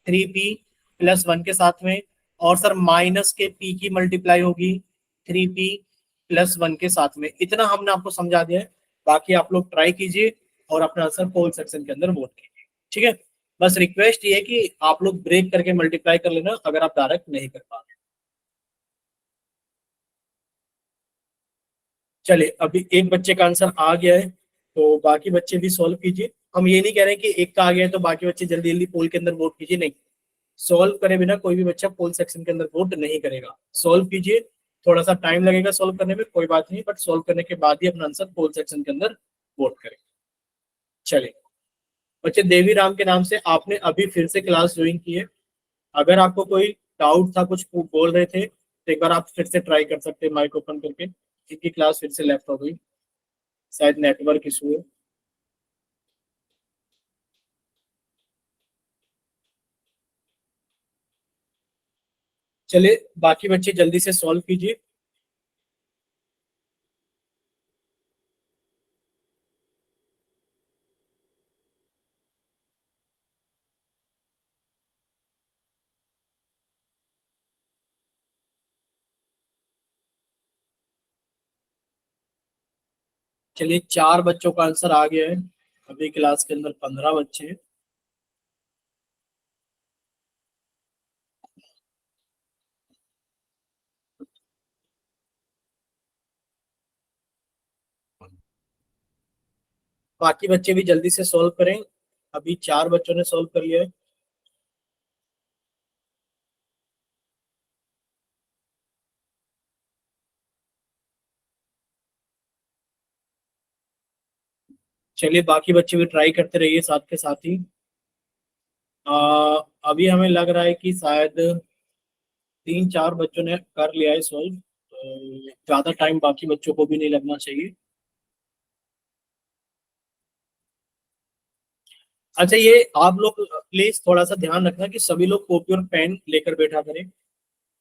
3p+1 के साथ में, और सर माइनस के पी की मल्टीप्लाई होगी 3p+1 के साथ में। इतना हमने आपको समझा दिया है, बाकी आप लोग ट्राई कीजिए और अपना आंसर पोल सेक्शन के अंदर वोट कीजिए। ठीक है, बस रिक्वेस्ट ये है कि आप लोग ब्रेक करके मल्टीप्लाई कर लेना अगर आप डायरेक्ट नहीं कर पा रहे। चलिए अभी एक बच्चे का आंसर आ गया है तो बाकी बच्चे भी सॉल्व कीजिए। हम ये नहीं कह रहे कि एक का आ गया है तो बाकी बच्चे जल्दी जल्दी पोल के अंदर वोट कीजिए, नहीं, सॉल्व करे बिना कोई भी बच्चा पोल सेक्शन के अंदर वोट नहीं करेगा। सॉल्व कीजिए, थोड़ा सा टाइम लगेगा सॉल्व करने में, कोई बात नहीं, बट सॉल्व करने के बाद ही अपना आंसर पोल सेक्शन के अंदर वोट करें। चलिए बच्चे देवी राम के नाम से आपने अभी फिर से क्लास ज्वाइन की है। अगर आपको कोई डाउट था, कुछ बोल रहे थे, तो एक बार आप फिर से ट्राई कर सकते हैं माइक ओपन करके। इनकी क्लास फिर से लेफ्ट हो गई, शायद नेटवर्क इशू है। चलिए बाकी बच्चे जल्दी से सॉल्व कीजिए। चलिए 4 बच्चों का आंसर आ गया है, अभी क्लास के अंदर 15 बच्चे हैं। बाकी बच्चे भी जल्दी से सॉल्व करें, अभी 4 बच्चों ने सॉल्व कर लिया है। चलिए बाकी बच्चे भी ट्राई करते रहिए साथ के साथ ही। अभी हमें लग रहा है कि शायद 3-4 बच्चों ने कर लिया है सॉल्व, तो ज्यादा टाइम बाकी बच्चों को भी नहीं लगना चाहिए। अच्छा ये आप लोग प्लीज थोड़ा सा ध्यान रखना कि सभी लोग कॉपी और पेन लेकर बैठा करें,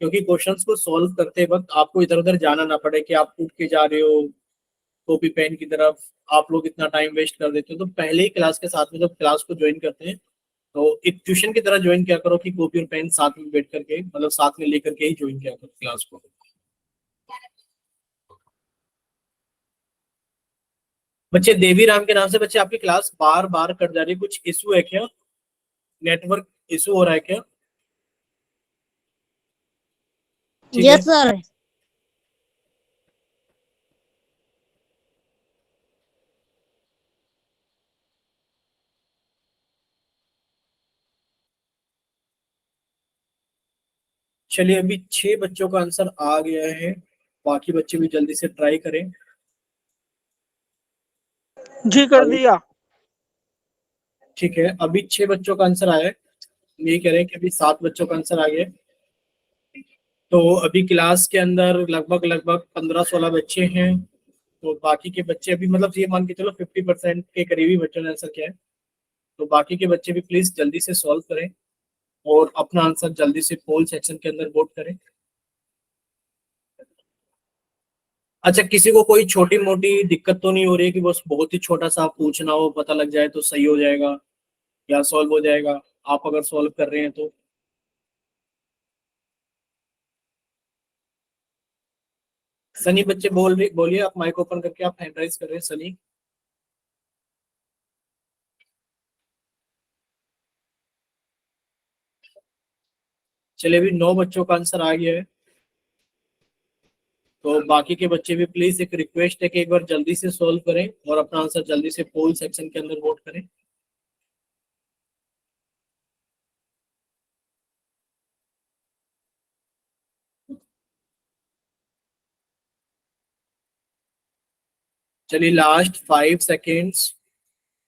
क्योंकि क्वेश्चंस को सॉल्व करते वक्त आपको इधर उधर जाना ना पड़े कि आप उठ के जा रहे हो कॉपी पेन की तरफ, आप लोग इतना टाइम वेस्ट कर देते हो। तो पहले ही क्लास के साथ में जब क्लास को ज्वाइन करते हैं तो एक ट्यूशन की तरह ज्वाइन किया करो कि कॉपी और पेन साथ में बैठ करके, मतलब साथ में लेकर के ही ज्वाइन किया करो क्लास को। बच्चे देवी राम के नाम से बच्चे आपकी क्लास बार बार कट जा रही है, कुछ इशू है क्या? नेटवर्क इशू हो रहा है क्या? ठीक है, यस सर। चलिए अभी 6 बच्चों का आंसर आ गया है, बाकी बच्चे भी जल्दी से ट्राई करें। जी कर दिया। ठीक है, अभी 6 बच्चों का आंसर आया है, यही कह रहे हैं कि अभी 7 बच्चों का आंसर आ गया है। तो अभी क्लास के अंदर लगभग लगभग 15-16 बच्चे हैं, तो बाकी के बच्चे अभी मतलब ये मान के चलो 50% के करीबी बच्चों ने आंसर किया है। तो बाकी के बच्चे भी प्लीज जल्दी से सॉल्व करें और अपना आंसर जल्दी से पोल सेक्शन के अंदर वोट करें। अच्छा, किसी को कोई छोटी मोटी दिक्कत तो नहीं हो रही है कि बस बहुत ही छोटा सा पूछना हो, पता लग जाए तो सही हो जाएगा या सॉल्व हो जाएगा, आप अगर सॉल्व कर रहे हैं तो? सनी बच्चे बोलिए, आप माइक ओपन करके आप हैंड राइज कर रहे हैं सनी। चलिए अभी 9 बच्चों का आंसर आ गया है, तो बाकी के बच्चे भी प्लीज एक रिक्वेस्ट है कि एक बार जल्दी से सॉल्व करें और अपना आंसर जल्दी से पोल सेक्शन के अंदर वोट करें। चलिए लास्ट 5 सेकेंड्स।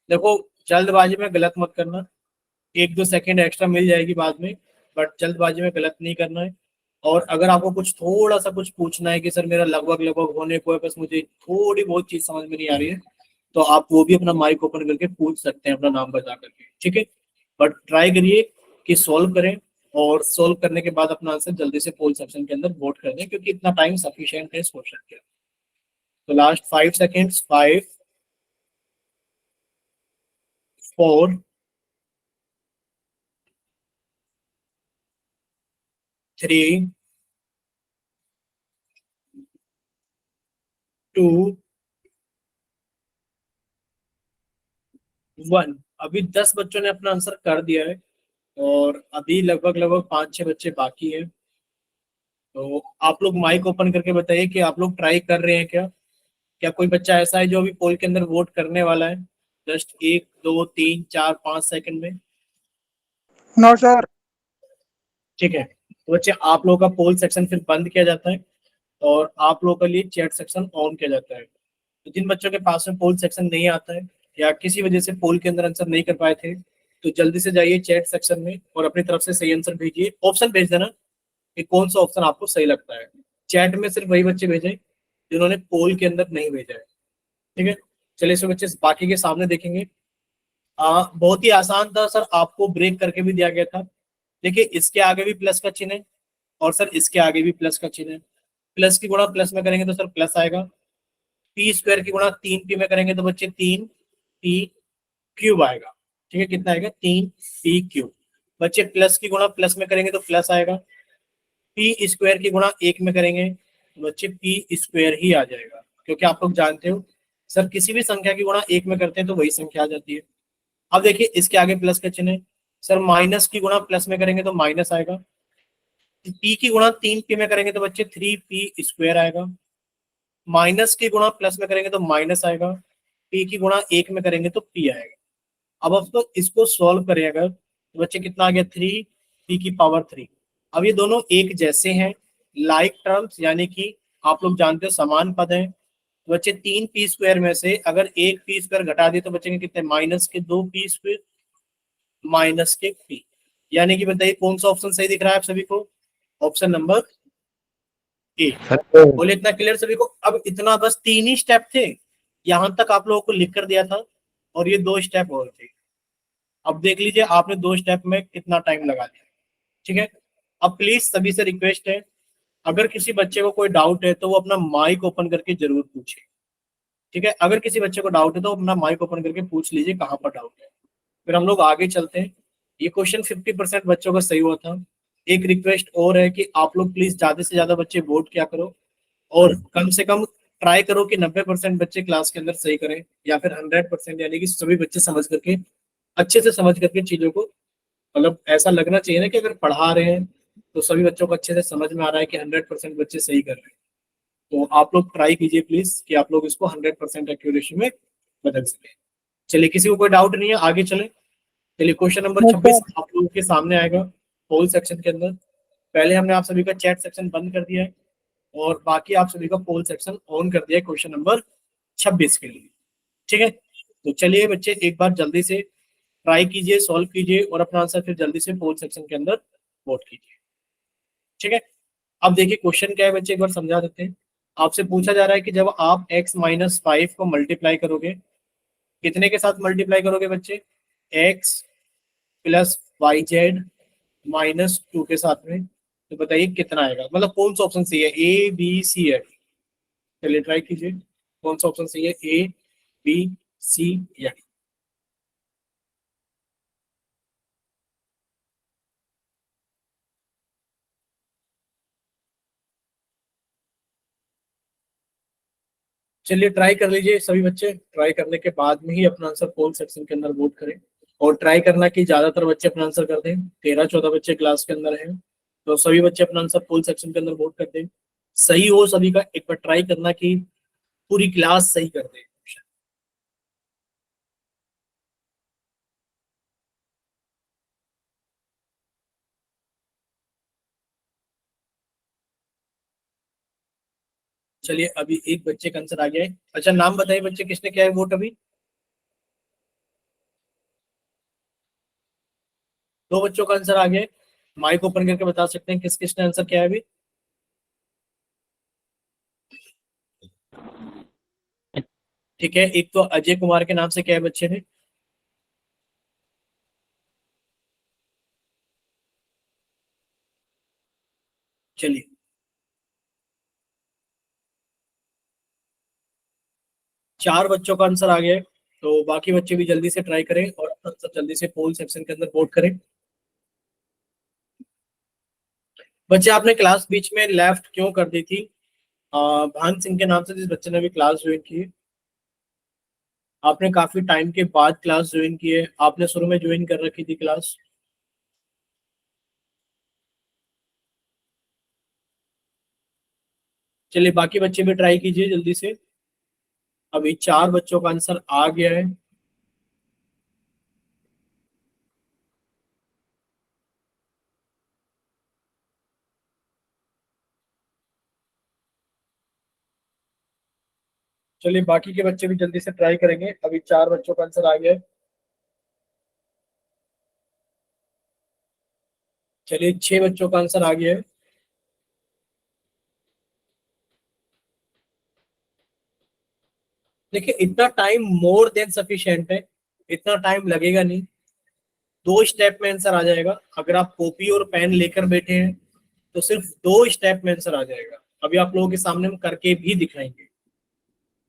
देखो, जल्दबाजी में गलत मत करना, 1-2 सेकेंड एक्स्ट्रा मिल जाएगी बाद में, बट जल्दबाजी में गलत नहीं करना है। और अगर आपको कुछ थोड़ा सा कुछ पूछना है कि सर मेरा लगभग लगभग होने को है, बस मुझे थोड़ी बहुत चीज समझ में नहीं आ रही है, तो आप वो भी अपना माइक ओपन करके पूछ सकते हैं अपना नाम बता करके, ठीक है। बट ट्राई करिए कि सॉल्व करें और सॉल्व करने के बाद अपना आंसर जल्दी से पोल सेक्शन के अंदर वोट कर दें, क्योंकि इतना टाइम सफिशिएंट है इस क्वेश्चन के। तो लास्ट 5 सेकेंड्स, 5, 4, 3, 2, 1। अभी 10 बच्चों ने अपना आंसर कर दिया है और अभी लगभग लगभग 5-6 बच्चे बाकी हैं। तो आप लोग माइक ओपन करके बताइए कि आप लोग ट्राई कर रहे हैं क्या? क्या कोई बच्चा ऐसा है जो अभी पोल के अंदर वोट करने वाला है? जस्ट 1, 2, 3, 4, 5 सेकंड में। No sir. ठीक है, तो बच्चे आप लोगों का पोल सेक्शन फिर बंद किया जाता है और आप लोगों के लिए चैट सेक्शन ऑन किया जाता है। तो जिन बच्चों के पास में पोल सेक्शन नहीं आता है या किसी वजह से पोल के अंदर आंसर नहीं कर पाए थे, तो जल्दी से जाइए चैट सेक्शन में और अपनी तरफ से सही आंसर भेजिए। ऑप्शन भेज देना कि कौन सा ऑप्शन आपको सही लगता है। चैट में सिर्फ वही बच्चे भेजें जिन्होंने पोल के अंदर नहीं भेजा है, ठीक है। चलिए इसमें बच्चे बाकी के सामने देखेंगे। बहुत ही आसान था सर, आपको ब्रेक करके भी दिया गया था। देखिए इसके आगे भी प्लस का चिन्ह है और सर इसके आगे भी प्लस का चिन्ह है। प्लस की गुणा प्लस में करेंगे तो सर प्लस आएगा। पी स्क्वायर की गुणा 3p में करेंगे तो बच्चे 3p क्यूब आएगा, ठीक है। कितना आएगा? 3p cube. बच्चे प्लस की गुणा प्लस में करेंगे तो प्लस आएगा। पी स्क्वायर की गुणा 1 में करेंगे तो बच्चे पी स्क्वायर ही आ जाएगा, क्योंकि आप लोग जानते हो सर किसी भी संख्या की गुणा 1 में करते हैं तो वही संख्या आ जाती है। अब देखिए इसके आगे प्लस का चिन्ह है, सर माइनस की गुणा प्लस में करेंगे तो माइनस आएगा। पी की गुणा 3p में करेंगे तो बच्चे 3p स्क्वायर आएगा। माइनस की गुणा प्लस में करेंगे तो माइनस आएगा। पी की गुणा 1 में करेंगे तो p आएगा। अब आपको इसको सॉल्व करें अगर तो बच्चे कितना आ गया? 3p की पावर 3। अब ये दोनों एक जैसे हैं, लाइक टर्म्स, यानी कि आप लोग जानते हो समान पद हैं। तो बच्चे 3p स्क्वायर में से अगर एक p स्क्वायर घटा दिए तो बचेंगे कितने? -2p square -p। यानी कि बताइए कौन सा ऑप्शन सही दिख रहा है आप सभी को? Option number A. बोले इतना क्लियर सभी को? अब इतना बस 3 ही स्टेप थे, यहां तक आप लोगों को लिख कर दिया था और ये 2 स्टेप और थे। अब देख लीजिए आपने 2 स्टेप में कितना टाइम लगा दिया, ठीक है। अब प्लीज सभी से रिक्वेस्ट है, अगर किसी बच्चे को कोई डाउट है तो वो अपना माइक ओपन करके जरूर पूछे, ठीक है। अगर किसी बच्चे को डाउट है तो अपना माइक ओपन करके पूछ लीजिए कहाँ पर डाउट है, फिर हम लोग आगे चलते हैं। ये क्वेश्चन 50% बच्चों का सही हुआ था। एक रिक्वेस्ट और है कि आप लोग प्लीज ज्यादा से ज्यादा बच्चे वोट किया करो और कम से कम ट्राई करो कि 90% बच्चे क्लास के अंदर सही करें, या फिर 100%, यानी कि सभी बच्चे समझ करके, अच्छे से समझ करके चीजों को, मतलब ऐसा लगना चाहिए ना कि अगर पढ़ा रहे हैं तो सभी बच्चों को अच्छे से समझ में आ रहा है कि 100% बच्चे सही कर रहे हैं। तो आप लोग ट्राई कीजिए प्लीज कि आप लोग इसको 100% एक्यूरेसी में बदल सके। चलिए, किसी को कोई डाउट नहीं है, आगे चले। चलिए, क्वेश्चन नंबर No, 26 sir. आप लोगों के सामने आएगा पोल सेक्शन के अंदर। पहले हमने आप सभी का चैट सेक्शन बंद कर दिया है और बाकी आप सभी का पोल सेक्शन ऑन कर दिया है क्वेश्चन नंबर 26 के लिए। ठीक है, तो चलिए बच्चे, एक बार जल्दी से ट्राई कीजिए, सॉल्व कीजिए और अपना आंसर फिर जल्दी से पोल सेक्शन के अंदर वोट कीजिए। ठीक है, अब देखिए क्वेश्चन क्या है बच्चे, एक बार समझा देते हैं। आपसे पूछा जा रहा है कि जब आप x-5 को मल्टीप्लाई करोगे, कितने के साथ मल्टीप्लाई करोगे बच्चे? x प्लस YZ-2 के साथ में। तो बताइए कितना आएगा, मतलब कौन सा ऑप्शन सही है, A B C है? चलिए ट्राई कीजिए, कौन सा ऑप्शन सही है, A B C या D? चलिए ट्राई कर लीजिए, सभी बच्चे ट्राई करने के बाद में ही अपना आंसर पोल सेक्शन के अंदर वोट करें। और ट्राई करना कि ज्यादातर बच्चे अपना आंसर कर दें, 13-14 बच्चे क्लास के अंदर हैं, तो सभी बच्चे अपना आंसर पोल सेक्शन के अंदर वोट कर दें। सही हो सभी का, एक बार ट्राई करना कि पूरी क्लास सही कर दे। चलिए, अभी एक बच्चे का आंसर आ गया है। अच्छा, नाम बताइए बच्चे, किसने किया है वोट अभी? दो बच्चों का आंसर आ गया है। माइक ओपन करके बता सकते हैं किस किसने आंसर किया है अभी? ठीक है, एक तो अजय कुमार के नाम से क्या है बच्चे ने? चलिए, चार बच्चों का आंसर आ गया है, तो बाकी बच्चे भी जल्दी से ट्राई करें और अपना आंसर जल्दी से पोल सेक्शन के अंदर वोट करें। बच्चे, आपने क्लास बीच में लेफ्ट क्यों कर दी थी? भान सिंह के नाम से जिस बच्चे ने भी क्लास ज्वाइन की है, आपने काफी टाइम के बाद क्लास ज्वाइन की है, आपने शुरू में ज्वाइन कर रखी थी क्लास। चलिए, बाकी बच्चे भी ट्राई कीजिए जल्दी से। अभी चार बच्चों का आंसर आ गया है। चलिए, बाकी के बच्चे भी जल्दी से ट्राई करेंगे। अभी चार बच्चों का आंसर आ गया है। चलिए, छह बच्चों का आंसर आ गया है। देखिए, इतना टाइम मोर देन सफिशिएंट है, इतना टाइम लगेगा नहीं, 2 स्टेप में आंसर आ जाएगा। अगर आप कॉपी और पेन लेकर बैठे हैं तो सिर्फ 2 स्टेप में आंसर आ जाएगा। अभी आप लोगों के सामने हम करके भी दिखाएंगे।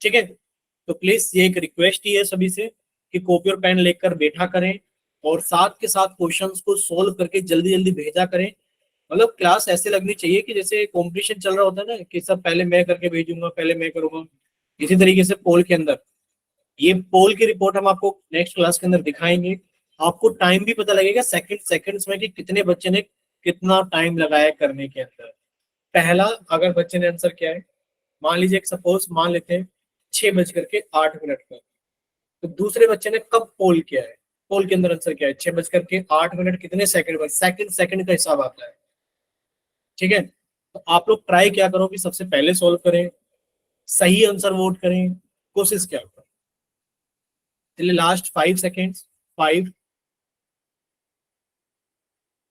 ठीक है, तो प्लीज ये एक रिक्वेस्ट ही है सभी से कि कॉपी और पेन लेकर बैठा करें और साथ के साथ क्वेश्चंस को सोल्व करके जल्दी जल्दी भेजा करें। मतलब क्लास ऐसे लगनी चाहिए कि जैसे कंपटीशन चल रहा होता है ना, कि सब पहले मैं करके भेजूंगा, पहले मैं करूंगा। इसी तरीके से पोल के अंदर, ये पोल की रिपोर्ट हम आपको नेक्स्ट क्लास के अंदर दिखाएंगे। आपको टाइम भी पता लगेगा सेकंड सेकंड्स में कि कितने बच्चे ने कितना टाइम लगाया करने के अंदर। पहला, अगर बच्चे ने आंसर किया है, मान लीजिए सपोज मान लेते हैं 6:08 पर, तो दूसरे बच्चे ने कब पोल किया है, पोल के अंदर आंसर किया है 6:08 कितने सेकंड पर, सेकंड सेकंड का हिसाब आता है। ठीक है, तो आप लोग ट्राई क्या करो कि सबसे पहले सॉल्व करें, सही आंसर वोट करें, कोशिश क्या करें। चलिए, लास्ट 5 सेकेंड्स, 5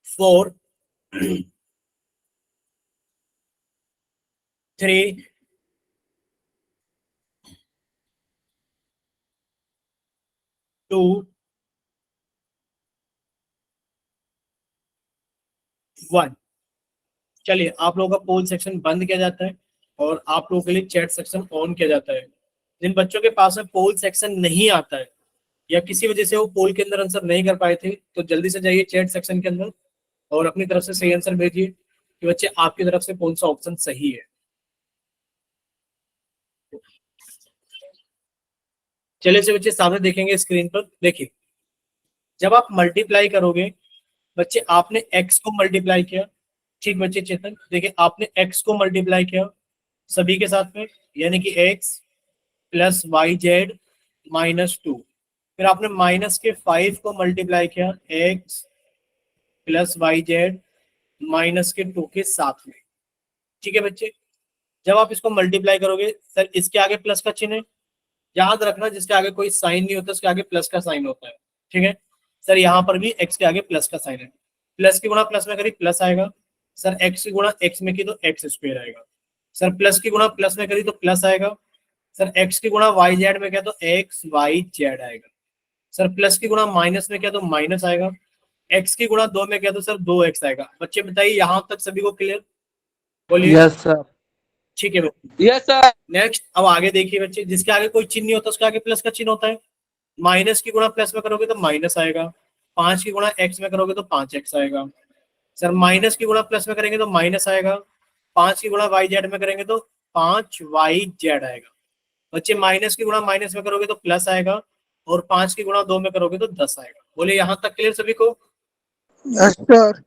4 3 2 1। चलिए, आप लोगों का पोल सेक्शन बंद किया जाता है और आप लोगों के लिए चैट सेक्शन ऑन किया जाता है। जिन बच्चों के पास में पोल सेक्शन नहीं आता है या किसी वजह से वो पोल के अंदर आंसर नहीं कर पाए थे, तो जल्दी से जाइए चैट सेक्शन के अंदर और अपनी तरफ से सही आंसर भेजिए कि बच्चे आपकी तरफ से कौन सा ऑप्शन सही है। चलिए से बच्चे सामने देखेंगे स्क्रीन पर। देखिए जब आप मल्टीप्लाई करोगे बच्चे, आपने x को मल्टीप्लाई किया, ठीक बच्चे चेतन, देखिए आपने x को मल्टीप्लाई किया सभी के साथ में, यानी कि x plus Y Z minus 2, फिर आपने माइनस के 5 को मल्टीप्लाई किया x plus Y Z minus के 2 के साथ में, ठीक है बच्चे। जब आप इसको मल्टीप्लाई करोगे सर इसके आगे प्लस का चिन्ह है, याद रखना जिसके आगे कोई साइन नहीं होता उसके आगे प्लस का साइन होता है, ठीक है सर। यहाँ पर भी x के आगे प्लस का साइन है, प्लस की गुणा प्लस में करी प्लस आएगा सर, x की गुणा x में की तो x स्क्वायर आएगा सर, प्लस की गुणा प्लस में करी तो प्लस आएगा सर, x की गुणा वाई जेड में क्या तो एक्स वाई जेड आएगा सर, प्लस की गुणा माइनस में क्या तो माइनस आएगा, x की गुणा 2 में क्या तो सर 2x आएगा। बच्चे बताइए यहाँ तक सभी को क्लियर? बोलिए। Yes sir. ठीक है बच्चे, यस सर। नेक्स्ट अब आगे देखिए बच्चे, जिसके आगे कोई चिन्ह नहीं होता उसके आगे प्लस का चिन्ह होता है। माइनस की गुणा प्लस में करोगे तो माइनस आएगा, 5 की गुणा x में करोगे तो 5x आएगा सर, माइनस की गुणा प्लस में करेंगे तो माइनस आएगा, 5 की गुणा वाई जेड में करेंगे तो 5y आएगा बच्चे, माइनस की गुणा माइनस में करोगे तो प्लस आएगा और 5 की गुणा 2 में करोगे तो 10 आएगा। बोले यहाँ तक क्लियर सभी को? Yes sir.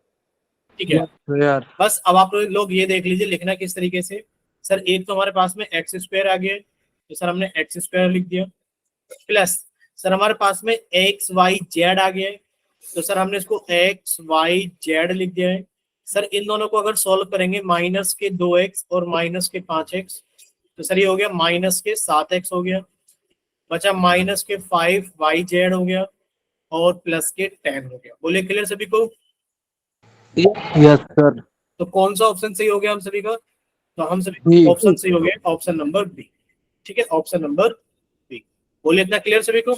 ठीक है यार बस अब आप लोग ये देख लीजिए लिखना किस तरीके से। सर एक तो हमारे पास में एक्स स्क्वायर आ गया तो सर हमने एक्स स्क्वायर लिख दिया, प्लस सर हमारे पास में एक्स वाई जेड आ गया है तो सर हमने इसको एक्स वाई जेड लिख दिया है सर। इन दोनों को अगर सॉल्व करेंगे माइनस के 2x और माइनस के 5x तो सर ये हो गया माइनस के 7x हो गया, बचा माइनस के 5y हो गया और प्लस के 10 हो गया। बोले क्लियर सभी को? Yes sir. तो कौन सा ऑप्शन सही हो गया हम सभी का? तो हम सभी बी। ऑप्शन सही हो गया ऑप्शन नंबर बी, ठीक है ऑप्शन नंबर बी। बोले इतना क्लियर सभी को?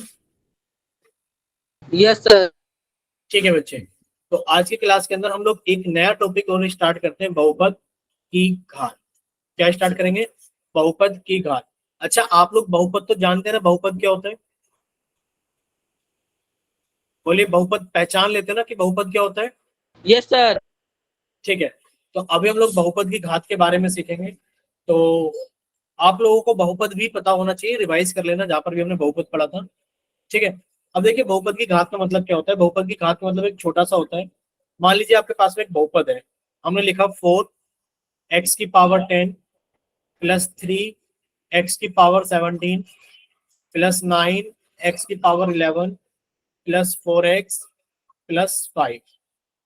Yes sir. ठीक है बच्चे, तो आज की क्लास के अंदर हम लोग एक नया टॉपिक और स्टार्ट करते हैं, बहुपद की घात। क्या स्टार्ट करेंगे? बहुपद की घात। अच्छा आप लोग बहुपद तो जानते हैं ना, बहुपद क्या होता है? बोलिए, बहुपद पहचान लेते हैं ना कि बहुपद क्या होता है? Yes sir. ठीक है, तो अभी हम लोग बहुपद की घात के बारे में सीखेंगे। तो आप लोगों को बहुपद भी पता होना चाहिए, रिवाइज कर लेना जहां पर भी हमने बहुपद पढ़ा था, ठीक है। अब देखिए बहुपद की घात का मतलब क्या होता है। बहुपद की घात का मतलब एक छोटा सा होता है। मान लीजिए आपके पास में एक बहुपद है, हमने लिखा 4x की पावर 10 प्लस 3x की पावर 17 प्लस 9x की पावर 11 प्लस 4x प्लस 5।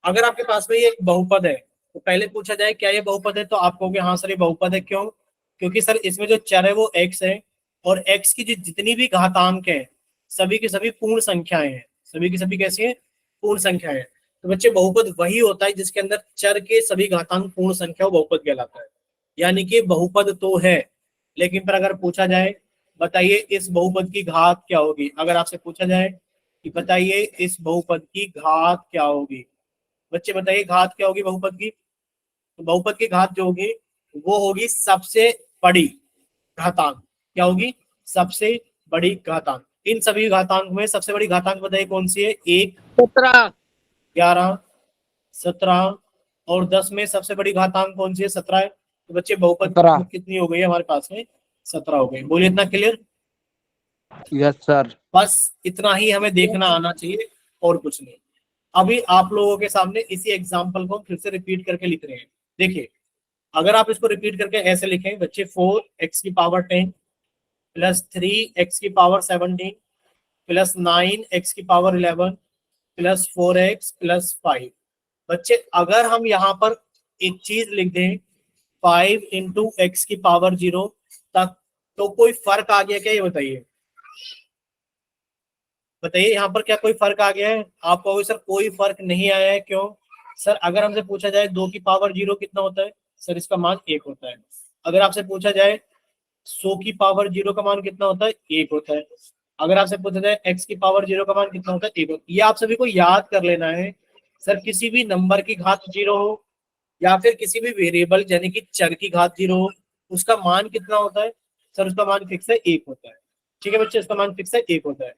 अगर आपके पास में ये एक बहुपद है तो पहले पूछा जाए क्या ये बहुपद है, तो आप कहोगे हाँ सर ये बहुपद है। क्यों? क्योंकि सर इसमें जो चर है वो x है और x की जितनी भी घातांक है सभी की सभी पूर्ण संख्याएं हैं, सभी की सभी कैसी हैं? पूर्ण संख्याएं हैं। तो बच्चे बहुपद वही होता है जिसके अंदर चर के सभी घातांक पूर्ण संख्या बहुपद कहलाता है। यानी कि बहुपद तो है, लेकिन पर अगर पूछा जाए बताइए इस बहुपद की घात क्या होगी, अगर आपसे पूछा जाए कि बताइए इस बहुपद की घात क्या होगी, बच्चे बताइए घात क्या होगी बहुपद की? तो बहुपद की घात जो होगी वो होगी सबसे बड़ी घातांक। क्या होगी? सबसे बड़ी घातांक। इन सभी घातांक में सबसे बड़ी घातांक बताइए कौन सी है? 1, 17, 11, 17 और 10 में सबसे बड़ी घातांक कौन सी है? 17 है। तो बच्चे बहुपद 17 कितनी हो गई है हमारे पास में? 17 हो गई। बोलिए इतना क्लियर? Yes sir. बस इतना ही हमें देखना आना चाहिए और कुछ नहीं। अभी आप लोगों के सामने इसी एग्जाम्पल को फिर से रिपीट करके लिख रहे हैं। देखिए अगर आप इसको रिपीट करके ऐसे लिखें बच्चे, 4x की पावर 10 प्लस 3x की पावर 17 प्लस 9x की पावर 11 प्लस 4x प्लस 5। बच्चे अगर हम यहाँ पर एक चीज लिख दें 5 इंटू एक्स की पावर 0 तक, तो कोई फर्क आ गया क्या? ये बताइए, बताइए यहाँ पर क्या कोई फर्क आ गया है? आप कहोगे सर कोई फर्क नहीं आया है। क्यों? सर अगर हमसे पूछा जाए 2 की पावर 0 कितना होता है? सर इसका मान 1 होता है। अगर आपसे पूछा जाए 100 की पावर 0 का मान कितना होता है? 1 होता है। अगर आपसे पूछा जाए x की पावर 0 का मान कितना होता है? 1 होता है। ये आप सभी को याद कर लेना है। सर किसी भी नंबर की घात 0 हो या फिर किसी भी वेरिएबल यानी कि चर की घात 0 हो, उसका मान कितना होता है? सर उसका मान फिक्स है 1 होता है। ठीक है बच्चे, उसका मान फिक्स है 1 होता है।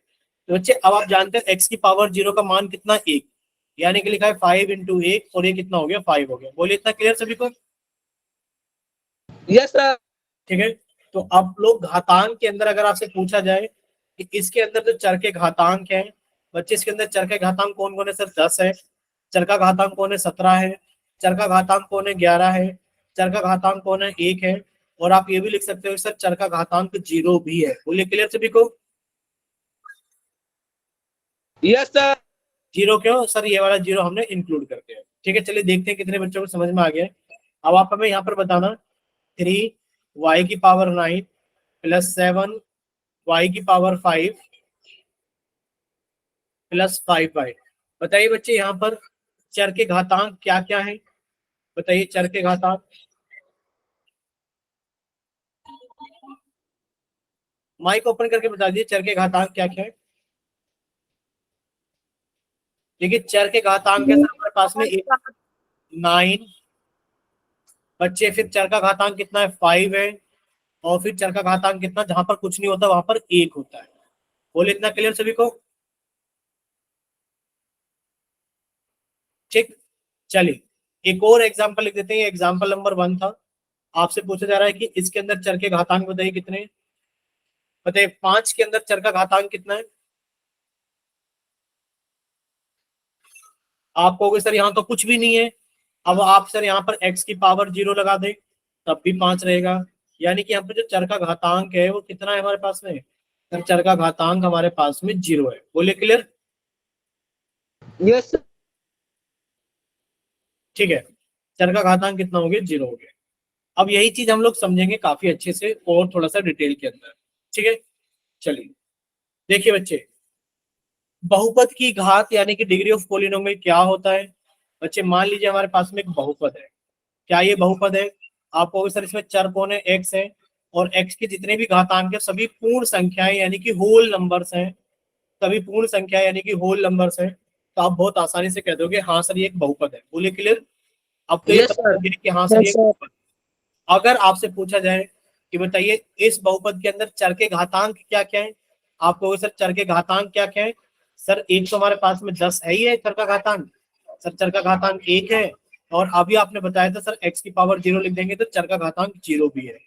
तो बच्चे अब आप जानते हैं x की पावर 0 का मान कितना? 1, यानी कि लिखा है 5 इंटू 1 और ये कितना हो गया? 5 हो गया। बोलिए इतना क्लियर सभी को? Yes sir. ठीक है, तो अब लोग घातांक के अंदर अगर आपसे पूछा जाए कि इसके अंदर जो चर के घातांक है बच्चे, इसके अंदर चर के घातांक कौन कौन है सर? 10 है। चर का घातांक कौन है? 17 है। चर का घातांक कौन है? 11 है। चर का घातांक कौन है? 1 है। और आप ये भी लिख सकते हो सर चर का घातांक 0 भी है। बोलिए क्लियर सभी को? Yes sir. 0 क्यों सर? ये वाला 0 हमने इंक्लूड करते हैं। ठीक है, चलिए देखते हैं कितने बच्चों को समझ में आ गया है। अब आप हमें यहाँ पर बताना 3y⁹ plus 7y⁵ plus 5y। बताइए बच्चे यहाँ पर चर के घातांक क्या क्या है? बताइए चर के घातांक। माइक ओपन करके बता दीजिए चर के घातांक क्या क्या है। देखिए चर के घातांक है सर हमारे पास में 9 बच्चे, फिर चर का घातांक कितना है? 5 है। और फिर चर का घातांक कितना? जहां पर कुछ नहीं होता वहां पर 1 होता है। बोले इतना क्लियर सभी को? ठीक, चलिए एक और एग्जांपल लिख देते हैं। एग्जांपल नंबर 1 था। आपसे पूछा जा रहा है कि इसके अंदर चर के घातांक बताइए कितने हैं? बताइए 5 के अंदर चर का घातांक कितना है? आप कहोगे सर यहाँ तो कुछ भी नहीं है। अब आप सर यहाँ पर x की पावर 0 लगा दें तब भी 5 रहेगा। यानी कि यहाँ पर जो चर का घातांक है वो कितना है हमारे पास में? सर चर का घातांक हमारे पास में 0 है। बोलिए क्लियर? Yes sir. ठीक है, चर का घातांक कितना हो गया? 0 हो गया। अब यही चीज हम लोग समझेंगे काफी अच्छे से और थोड़ा सा डिटेल के अंदर। ठीक है, चलिए देखिए बच्चे, बहुपद की घात यानी कि डिग्री ऑफ पॉलिनोमियल क्या होता है? बच्चे मान लीजिए हमारे पास में एक बहुपद है। क्या ये बहुपद है? आप कहोगे सर इसमें चर कौन है? x है। और x के जितने भी घातांक है सभी पूर्ण संख्याएं यानी कि होल नंबर्स हैं। सभी पूर्ण संख्या यानी कि होल नंबर्स हैं। तो आप बहुत आसानी से कह दोगे हाँ सर ये एक बहुपद है। बोलिए क्लियर? अब तो ये Yes, पता sir. लग गया कि हाँ सर ये एक बहुपद। अगर आपसे पूछा जाए कि बताइए इस बहुपद के अंदर चर के घातांक क्या क्या है? आप कहोगे सर चर के घातांक क्या क्या है? सर एक तो हमारे पास में 10 है ही है चर का घातांक। सर चर का घातांक 1 है। और अभी आपने बताया था सर x की पावर 0 लिख देंगे तो चर का घातांक 0 भी है।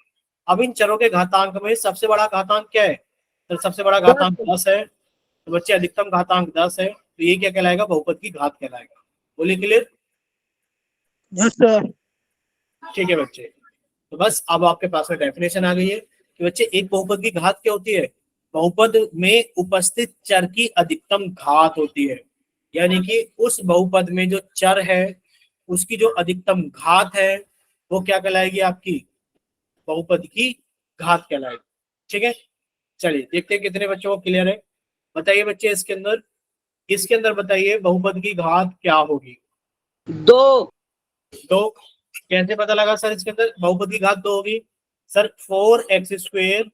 अब इन चरों के घातांक में सबसे बड़ा घातांक क्या है? सर सबसे बड़ा घातांक 10 है। तो बच्चे अधिकतम घातांक 10 है तो ये क्या कहलाएगा? बहुपद की घात कहलाएगा। बोलिए क्लियर? Yes sir. ठीक है बच्चे, तो बस अब आपके पास में डेफिनेशन आ गई है कि बच्चे एक बहुपद की घात क्या होती है? बहुपद में उपस्थित चर की अधिकतम घात होती है। यानी कि उस बहुपद में जो चर है उसकी जो अधिकतम घात है वो क्या कहलाएगी? आपकी बहुपद की घात कहलाएगी। ठीक है, चलिए देखते हैं कितने बच्चों को क्लियर है। बताइए बच्चे इसके अंदर बताइए बहुपद की घात क्या होगी? 2। तो कैसे पता लगा सर इसके अंदर बहुपद की घात 2 होगी? Sir 4x²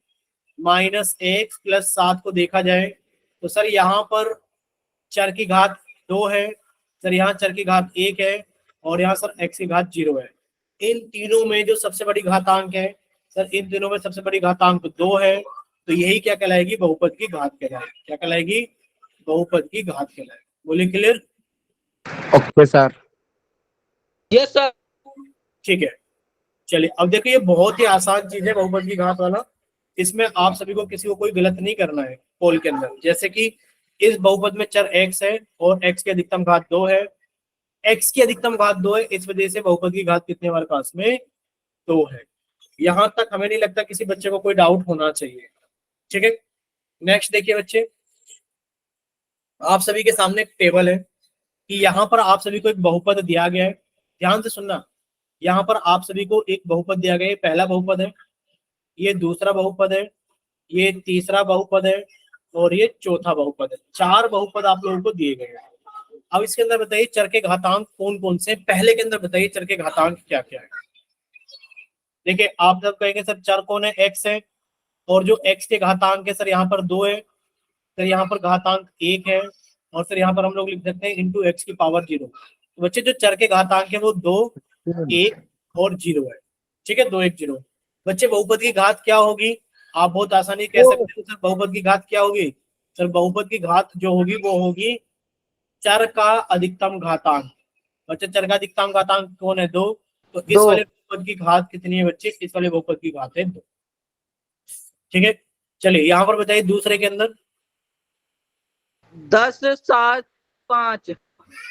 minus x plus 7 को देखा जाए तो सर यहाँ पर चर की घात 2 है। सर यहाँ चर की घात 1 है। और यहाँ सर x की घात 0 है। इन तीनों में जो सबसे बड़ी घातांक है सर इन तीनों में सबसे बड़ी घातांक 2 है। तो यही क्या कहलाएगी? बहुपद की घात कहलाएगी। क्या कहलाएगी? बहुपद की घात कहलाएगी। बोलिए clear? Okay sir. Yes sir. ठीक है, चलिए अब देखिए ये बहुत ही आसान चीज है बहुपद की घात वाला। इसमें आप सभी को किसी को कोई गलत नहीं करना है पोल के अंदर। जैसे कि इस बहुपद में चर x है और x की अधिकतम घात 2 है। x की अधिकतम घात 2 है, इस वजह से बहुपद की घात कितने हमारे पास में? 2 है। यहां तक हमें नहीं लगता किसी बच्चे को कोई डाउट होना चाहिए। ठीक है, नेक्स्ट देखिए बच्चे, आप सभी के सामने एक टेबल है कि यहाँ पर आप सभी को एक बहुपद दिया गया है। ध्यान से सुनना, यहाँ पर आप सभी को एक बहुपद दिया गया है। पहला बहुपद है, ये दूसरा बहुपद है, ये तीसरा बहुपद है और ये चौथा बहुपद है। 4 बहुपद आप लोगों को दिए गए हैं। अब इसके अंदर बताइए चर के घातांक कौन कौन से? पहले के अंदर बताइए चर के घातांक क्या क्या है? देखिए आप सब कहेंगे सर चर कौन है? x है। और जो x के घातांक है सर यहाँ पर 2 है। सर यहाँ पर घातांक 1 है। और सर यहाँ पर हम लोग लिख सकते हैं इंटू x की पावर 0। तो बच्चे जो चर के घातांक है वो 2, 1 और 0 है। ठीक है, 2, 1, 0। बच्चे बहुपद की घात क्या होगी? आप बहुत आसानी कह सकते हो सर बहुपद की घात क्या होगी? सर बहुपद की घात जो होगी वो होगी चर का अधिकतम घातांक। बच्चे चर का अधिकतम घातांक कौन है? 2। तो इस वाले बहुपद की घात कितनी है बच्चे? इस वाले बहुपद की घात है 2। ठीक है, चलिए यहाँ पर बताइए दूसरे के अंदर 10 7 5।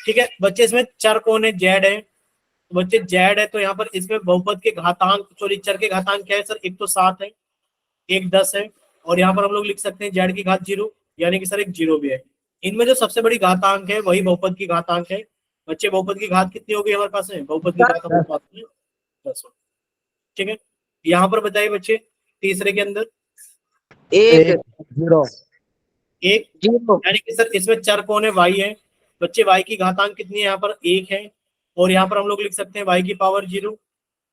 ठीक है बच्चे, इसमें चर कौन है? जेड है। तो बच्चे जेड है तो यहाँ पर इसमें बहुपद के घातांक, सॉरी चर के घातांक क्या है सर? एक तो 7 है, एक 10 है, और यहाँ पर हम लोग लिख सकते हैं जेड की घात 0, यानी कि सर एक 0 भी है। इनमें जो सबसे बड़ी घातांक है वही बहुपद की घातांक है। बच्चे बहुपद की घात कितनी होगी हमारे पास में? बहुपद की घात हमारे पास में 10 होगी। ठीक है, यहाँ पर बताइए बच्चे तीसरे के अंदर 1 0 एक, 0 यानी कि सर इसमें चर कौन है? वाई है। बच्चे वाई की घातांक कितनी है? यहाँ पर 1 है, और यहाँ पर हम लोग लिख सकते हैं वाई की पावर 0।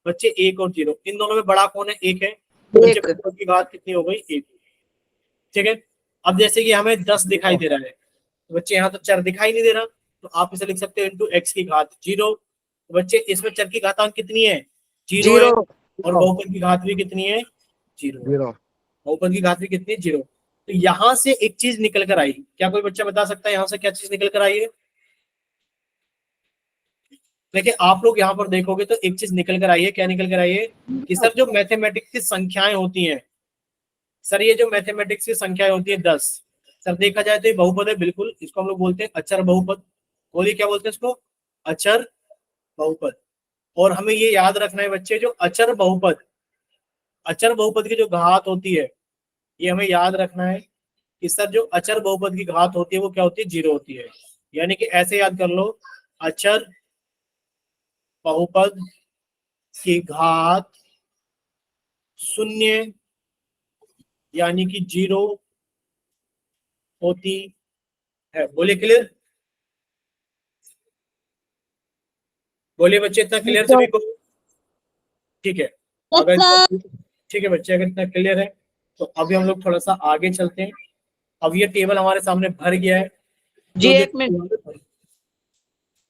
बच्चे 1 और 0, इन दोनों में बड़ा कौन है? 1 है। तो बच्चे 1 बहुपद की घात कितनी हो गई? 1। ठीक है, अब जैसे कि हमें 10 दिखाई दे रहा है, तो बच्चे यहाँ तो चर दिखाई नहीं दे रहा, तो आप इसे लिख सकते हो इंटू एक्स की घात 0। तो बच्चे इसमें चर की घातांक कितनी है? 0 है, 0 और बहुपद की घात भी कितनी है? 0। 0 बहुपद की घात भी कितनी है? 0। तो यहां से एक चीज निकल कर आई, क्या कोई बच्चा बता सकता है यहाँ से क्या चीज निकल कर आई है? देखिए आप लोग यहाँ पर देखोगे तो एक चीज निकल कर आई है। क्या निकल कर आई है? कि सर जो मैथमेटिक्स की संख्याएं होती हैं, सर ये जो मैथमेटिक्स की संख्याएं होती है 10, सर देखा जाए तो ये बहुपद है बिल्कुल, इसको हम लोग बोलते हैं अचर बहुपद। बोलिए क्या बोलते हैं इसको? अचर बहुपद। और हमें ये याद रखना है बच्चे, जो अचर बहुपद, अचर बहुपद की जो घात होती है, ये हमें याद रखना है कि सर जो अचर बहुपद की घात होती है वो क्या होती है? 0 होती है। यानी कि ऐसे याद कर लो, अचर बहुपद की घात 0 यानी कि 0 होती है। बोलिए क्लियर? बोलिए बच्चे, इतना क्लियर सभी को? ठीक है, अगर ठीक है बच्चे, अगर इतना क्लियर है तो अभी हम लोग थोड़ा सा आगे चलते हैं। अब ये टेबल हमारे सामने भर गया है, जी जो 1 मिनट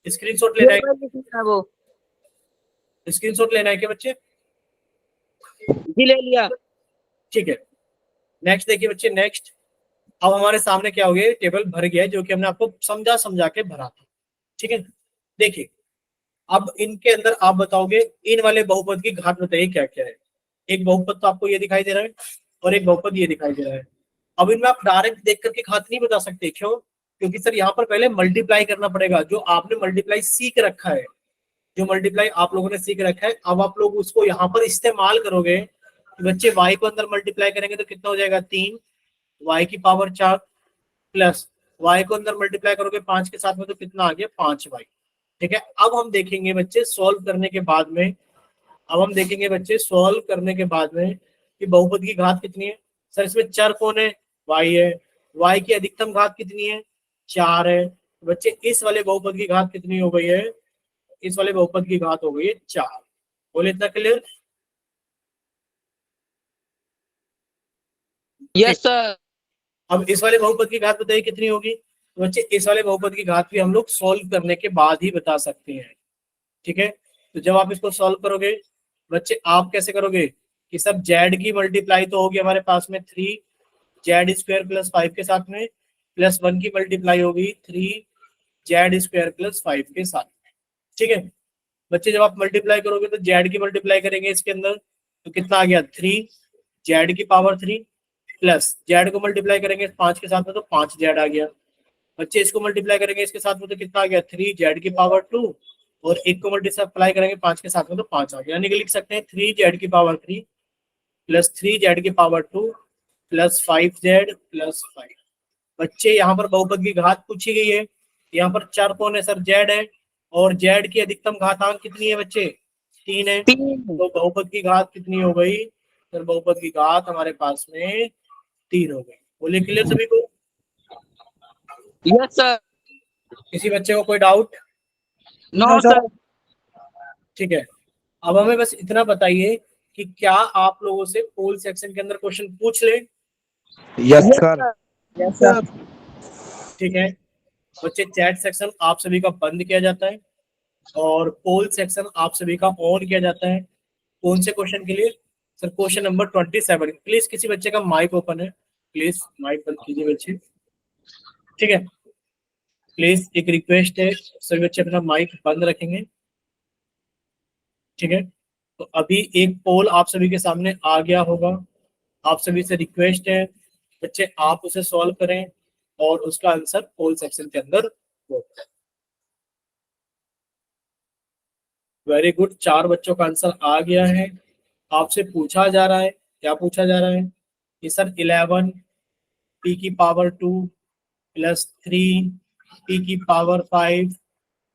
स्क्रीनशॉट लेना है, वो स्क्रीनशॉट लेना है क्या बच्चे? जी ले लिया। ठीक है, नेक्स्ट देखिए बच्चे, नेक्स्ट अब हमारे सामने क्या हो गया? टेबल भर गया है, जो कि हमने आपको समझा समझा के भरा था। ठीक है, देखिए अब इनके अंदर आप बताओगे इन वाले बहुपद की घात बताइए क्या क्या है। एक बहुपद तो आपको ये दिखाई दे रहा है, और एक बहुपद ये दिखाई दे रहा है। अब इनमें आप डायरेक्ट देख करके घात नहीं बता सकते, क्यों? क्योंकि सर यहाँ पर पहले मल्टीप्लाई करना पड़ेगा, जो आपने मल्टीप्लाई सीख रखा है, जो मल्टीप्लाई आप लोगों ने सीख रखा है, अब आप लोग उसको यहाँ पर इस्तेमाल करोगे। बच्चे y को अंदर मल्टीप्लाई करेंगे तो कितना हो जाएगा? 3, y की पावर 4, प्लस y को अंदर मल्टीप्लाई करोगे 5 के साथ में तो कितना आ गया? 5y। ठीक है, अब हम देखेंगे बच्चे सॉल्व करने के बाद में, अब हम देखेंगे बच्चे सॉल्व करने के बाद में कि बहुपद की घात कितनी है। सर इसमें चर कौन है? y है। y की अधिकतम घात कितनी है? 4 है। बच्चे इस वाले बहुपद की घात कितनी हो गई है? इस वाले बहुपद की घात हो गई है 4। बोले इतना क्लियर? Yes sir. अब इस वाले बहुपद की घात बताइए कितनी होगी? तो बच्चे इस वाले बहुपद की घात भी हम लोग सॉल्व करने के बाद ही बता सकते हैं। ठीक है, तो जब आप इसको सॉल्व करोगे बच्चे, आप कैसे करोगे कि सब जेड की मल्टीप्लाई तो होगी हमारे पास में 3 जेड स्क्वायर प्लस 5 के साथ में, प्लस 1 की मल्टीप्लाई होगी 3 जेड स्क्वायर प्लस 5 के साथ में। ठीक है बच्चे, जब आप मल्टीप्लाई करोगे तो जेड की मल्टीप्लाई करेंगे इसके अंदर, तो कितना आ गया? 3 जेड की पावर 3, प्लस जेड को मल्टीप्लाई करेंगे 5 के साथ में तो 5 जेड आ गया। बच्चे इसको मल्टीप्लाई करेंगे इसके साथ में तो कितना आ गया? 3 जेड की पावर 2, और एक को मल्टीप्लाई करेंगे 5 के साथ में तो 5 आ गया। यानी कि लिख सकते हैं 3 जेड की पावर 3 प्लस 3 जेड की पावर 2 प्लस 5 जेड प्लस 5। बच्चे यहाँ पर बहुपद की घात पूछी गई है, यहाँ पर चर कौन है? सर जेड है, और जेड की अधिकतम घातांक कितनी है बच्चे? 3 है। 3 तो बहुपद की घात कितनी हो गई? सर बहुपद की घात हमारे पास में 3 हो गई। बोलिए क्लियर सभी को? Yes sir. किसी बच्चे को कोई डाउट? No sir. ठीक है, अब हमें बस इतना बताइए कि क्या आप लोगों से पोल सेक्शन के अंदर क्वेश्चन पूछ ले? यस सर यस सर ठीक है बच्चे, चैट सेक्शन आप सभी का बंद किया जाता है, और पोल सेक्शन आप सभी का ऑन किया जाता है। कौन से क्वेश्चन के लिए? Sir question number 27। प्लीज किसी बच्चे का माइक ओपन है, प्लीज माइक बंद कीजिए बच्चे। ठीक है, प्लीज एक रिक्वेस्ट है, सभी बच्चे अपना माइक बंद रखेंगे। ठीक है, तो अभी एक पोल आप सभी के सामने आ गया होगा, आप सभी से रिक्वेस्ट है बच्चे आप उसे सॉल्व करें। और उसका आंसर पोल सेक्शन के अंदर होता है। वेरी गुड, 4 बच्चों का आंसर आ गया है। आपसे पूछा जा रहा है, क्या पूछा जा रहा है कि सर 11 p की पावर 2 प्लस 3 p की पावर 5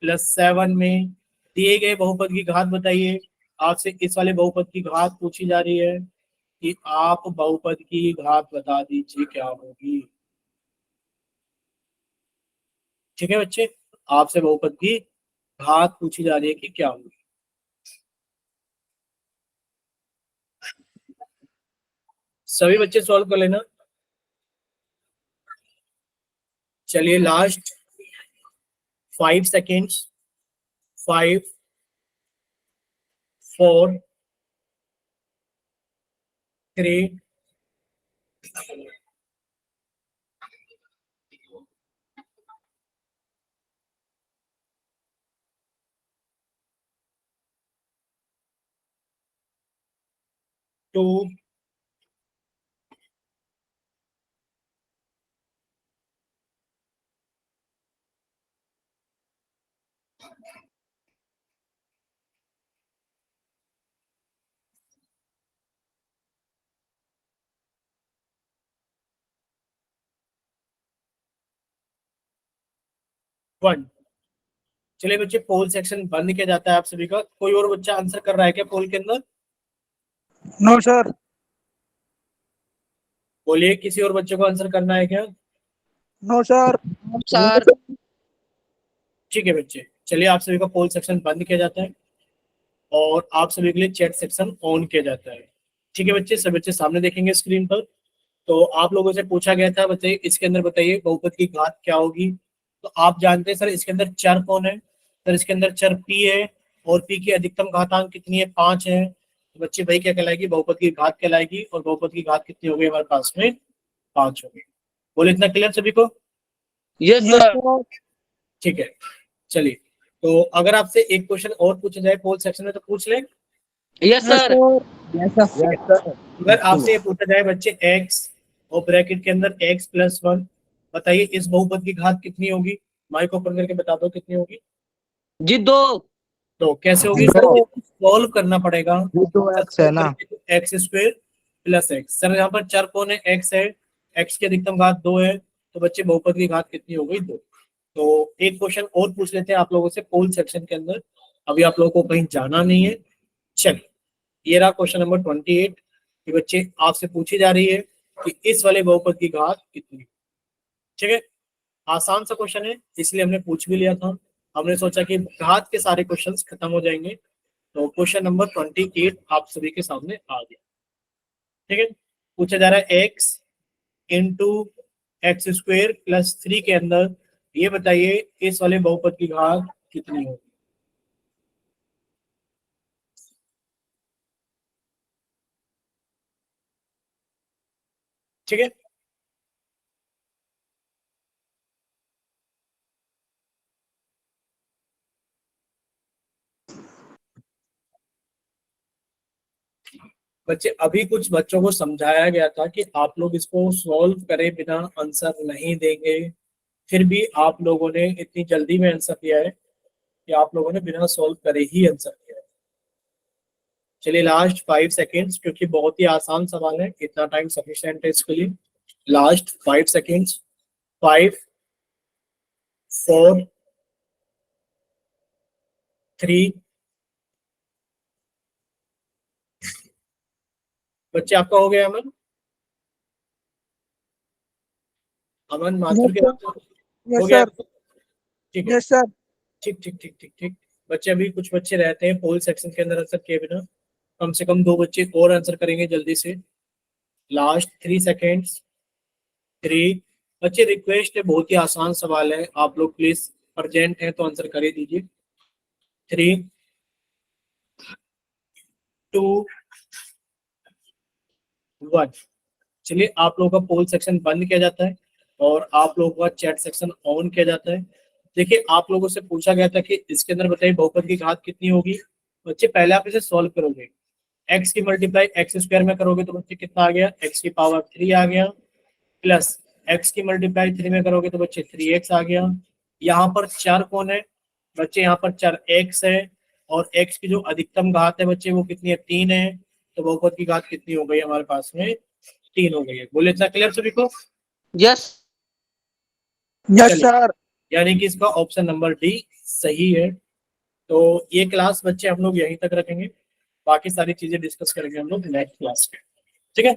प्लस 7 में दिए गए बहुपद की घात बताइए। आपसे इस वाले बहुपद की घात पूछी जा रही है कि आप बहुपद की घात बता दीजिए क्या होगी। ठीक है बच्चे, आपसे बहुपद की घात पूछी जा रही है कि क्या होगी। सभी बच्चे सॉल्व कर लेना। चलिए लास्ट 5 सेकेंड्स, 5 4 3 2 1। चलिए बच्चे, पोल सेक्शन बंद किया जाता है आप सभी का। कोई और बच्चा आंसर कर रहा है क्या पोल के अंदर? No sir. बोलिए, किसी और बच्चे को आंसर करना है क्या? No sir. सर ठीक है बच्चे, चलिए आप सभी का पोल सेक्शन बंद किया जाता है और आप सभी के लिए चैट सेक्शन ऑन किया जाता है। ठीक है बच्चे, सब बच्चे सामने देखेंगे स्क्रीन पर। तो आप लोगों से पूछा गया था, बताइए इसके अंदर बताइए बहुपद की घात क्या होगी। तो आप जानते हैं सर इसके अंदर चर कौन है? सर इसके अंदर चर p है और p की अधिकतम घातांक कितनी है? 5 है। तो बच्चे भाई क्या कहलाएगी? बहुपद की घात कहलाएगी। और बहुपद की घात कितनी हो गई हमारे पास में? 5 हो गई। बोले इतना क्लियर सभी को? यस सर ठीक है, चलिए। तो अगर आपसे एक क्वेश्चन और पूछा जाए पोल सेक्शन में तो पूछ लें। यस सर अगर आपसे ये पूछा जाए बच्चे x और ब्रैकेट के अंदर x प्लस 1, बताइए इस बहुपद की घात कितनी होगी? माइक ओपन करके बता दो कितनी होगी। जी 2 तो कैसे होगी? सॉल्व करना पड़ेगा। ये तो एक्स है ना। X square plus x. Sir यहाँ पर चर कौन है? एक्स है। एक्स की अधिकतम घात 2 है। तो बच्चे बहुपद की घात कितनी हो गई? 2। तो एक क्वेश्चन और पूछ लेते हैं आप लोगों से पोल सेक्शन के अंदर। अभी आप लोगों को कहीं जाना नहीं है। चलिए, ये रहा क्वेश्चन नंबर 28 कि बच्चे आपसे पूछी जा रही है कि इस वाले बहुपद की घात कितनी। ठीक है, आसान सा क्वेश्चन है इसलिए हमने पूछ भी लिया था। हमने सोचा कि घात के सारे क्वेश्चंस खत्म हो जाएंगे। तो क्वेश्चन नंबर 28 आप सभी के सामने आ गया। ठीक है, पूछा जा रहा है x into x square plus 3 के अंदर ये बताइए इस वाले बहुपद की घात कितनी होगी। ठीक है, बच्चे अभी कुछ बच्चों को समझाया गया था कि आप लोग इसको सॉल्व करे बिना आंसर नहीं देंगे। फिर भी आप लोगों ने इतनी जल्दी में आंसर दिया है कि आप लोगों ने बिना सॉल्व करे ही आंसर दिया है। चलिए लास्ट 5 सेकेंड्स, क्योंकि बहुत ही आसान सवाल है, इतना टाइम सफिशिएंट है इसके लिए। Last 5 seconds, 5 4 3। बच्चे आपका हो गया अमन? अमन माथुर के हो यस गया? सर। ठीक है, यस सर। ठीक ठीक ठीक ठीक ठीक। बच्चे अभी कुछ बच्चे रहते हैं पोल सेक्शन के अंदर आंसर किए बिना। कम से कम 2 बच्चे और आंसर करेंगे जल्दी से। Last 3 seconds, 3। बच्चे रिक्वेस्ट है, बहुत ही आसान सवाल है, आप लोग प्लीज अर्जेंट है तो आंसर कर ही दीजिए। 3 2 1। चलिए आप लोगों का पोल सेक्शन बंद किया जाता है और आप लोगों का चैट सेक्शन ऑन किया जाता है। देखिए आप लोगों से पूछा गया था कि इसके अंदर बताइए बहुपद की घात कितनी होगी। बच्चे पहले आप इसे सॉल्व करोगे, एक्स की मल्टीप्लाई एक्स स्क्वायर में करोगे तो बच्चे कितना आ गया? एक्स की पावर 3 आ गया प्लस x की मल्टीप्लाई 3 में करोगे तो बच्चे 3x आ गया। यहाँ पर चर कौन है बच्चे, यहाँ पर चर x है, और x की जो अधिकतम घात है बच्चे वो कितनी है, 3 है, तो बहुपद की घात कितनी हो गई हमारे पास में, 3 हो गई है। बोले इतना क्लियर सभी को? यस यस चलिए। सर। यानी कि इसका ऑप्शन नंबर डी सही है। तो ये क्लास बच्चे हम लोग यहीं तक रखेंगे, बाकी सारी चीजें डिस्कस करेंगे हम लोग नेक्स्ट क्लास में, ठीक है।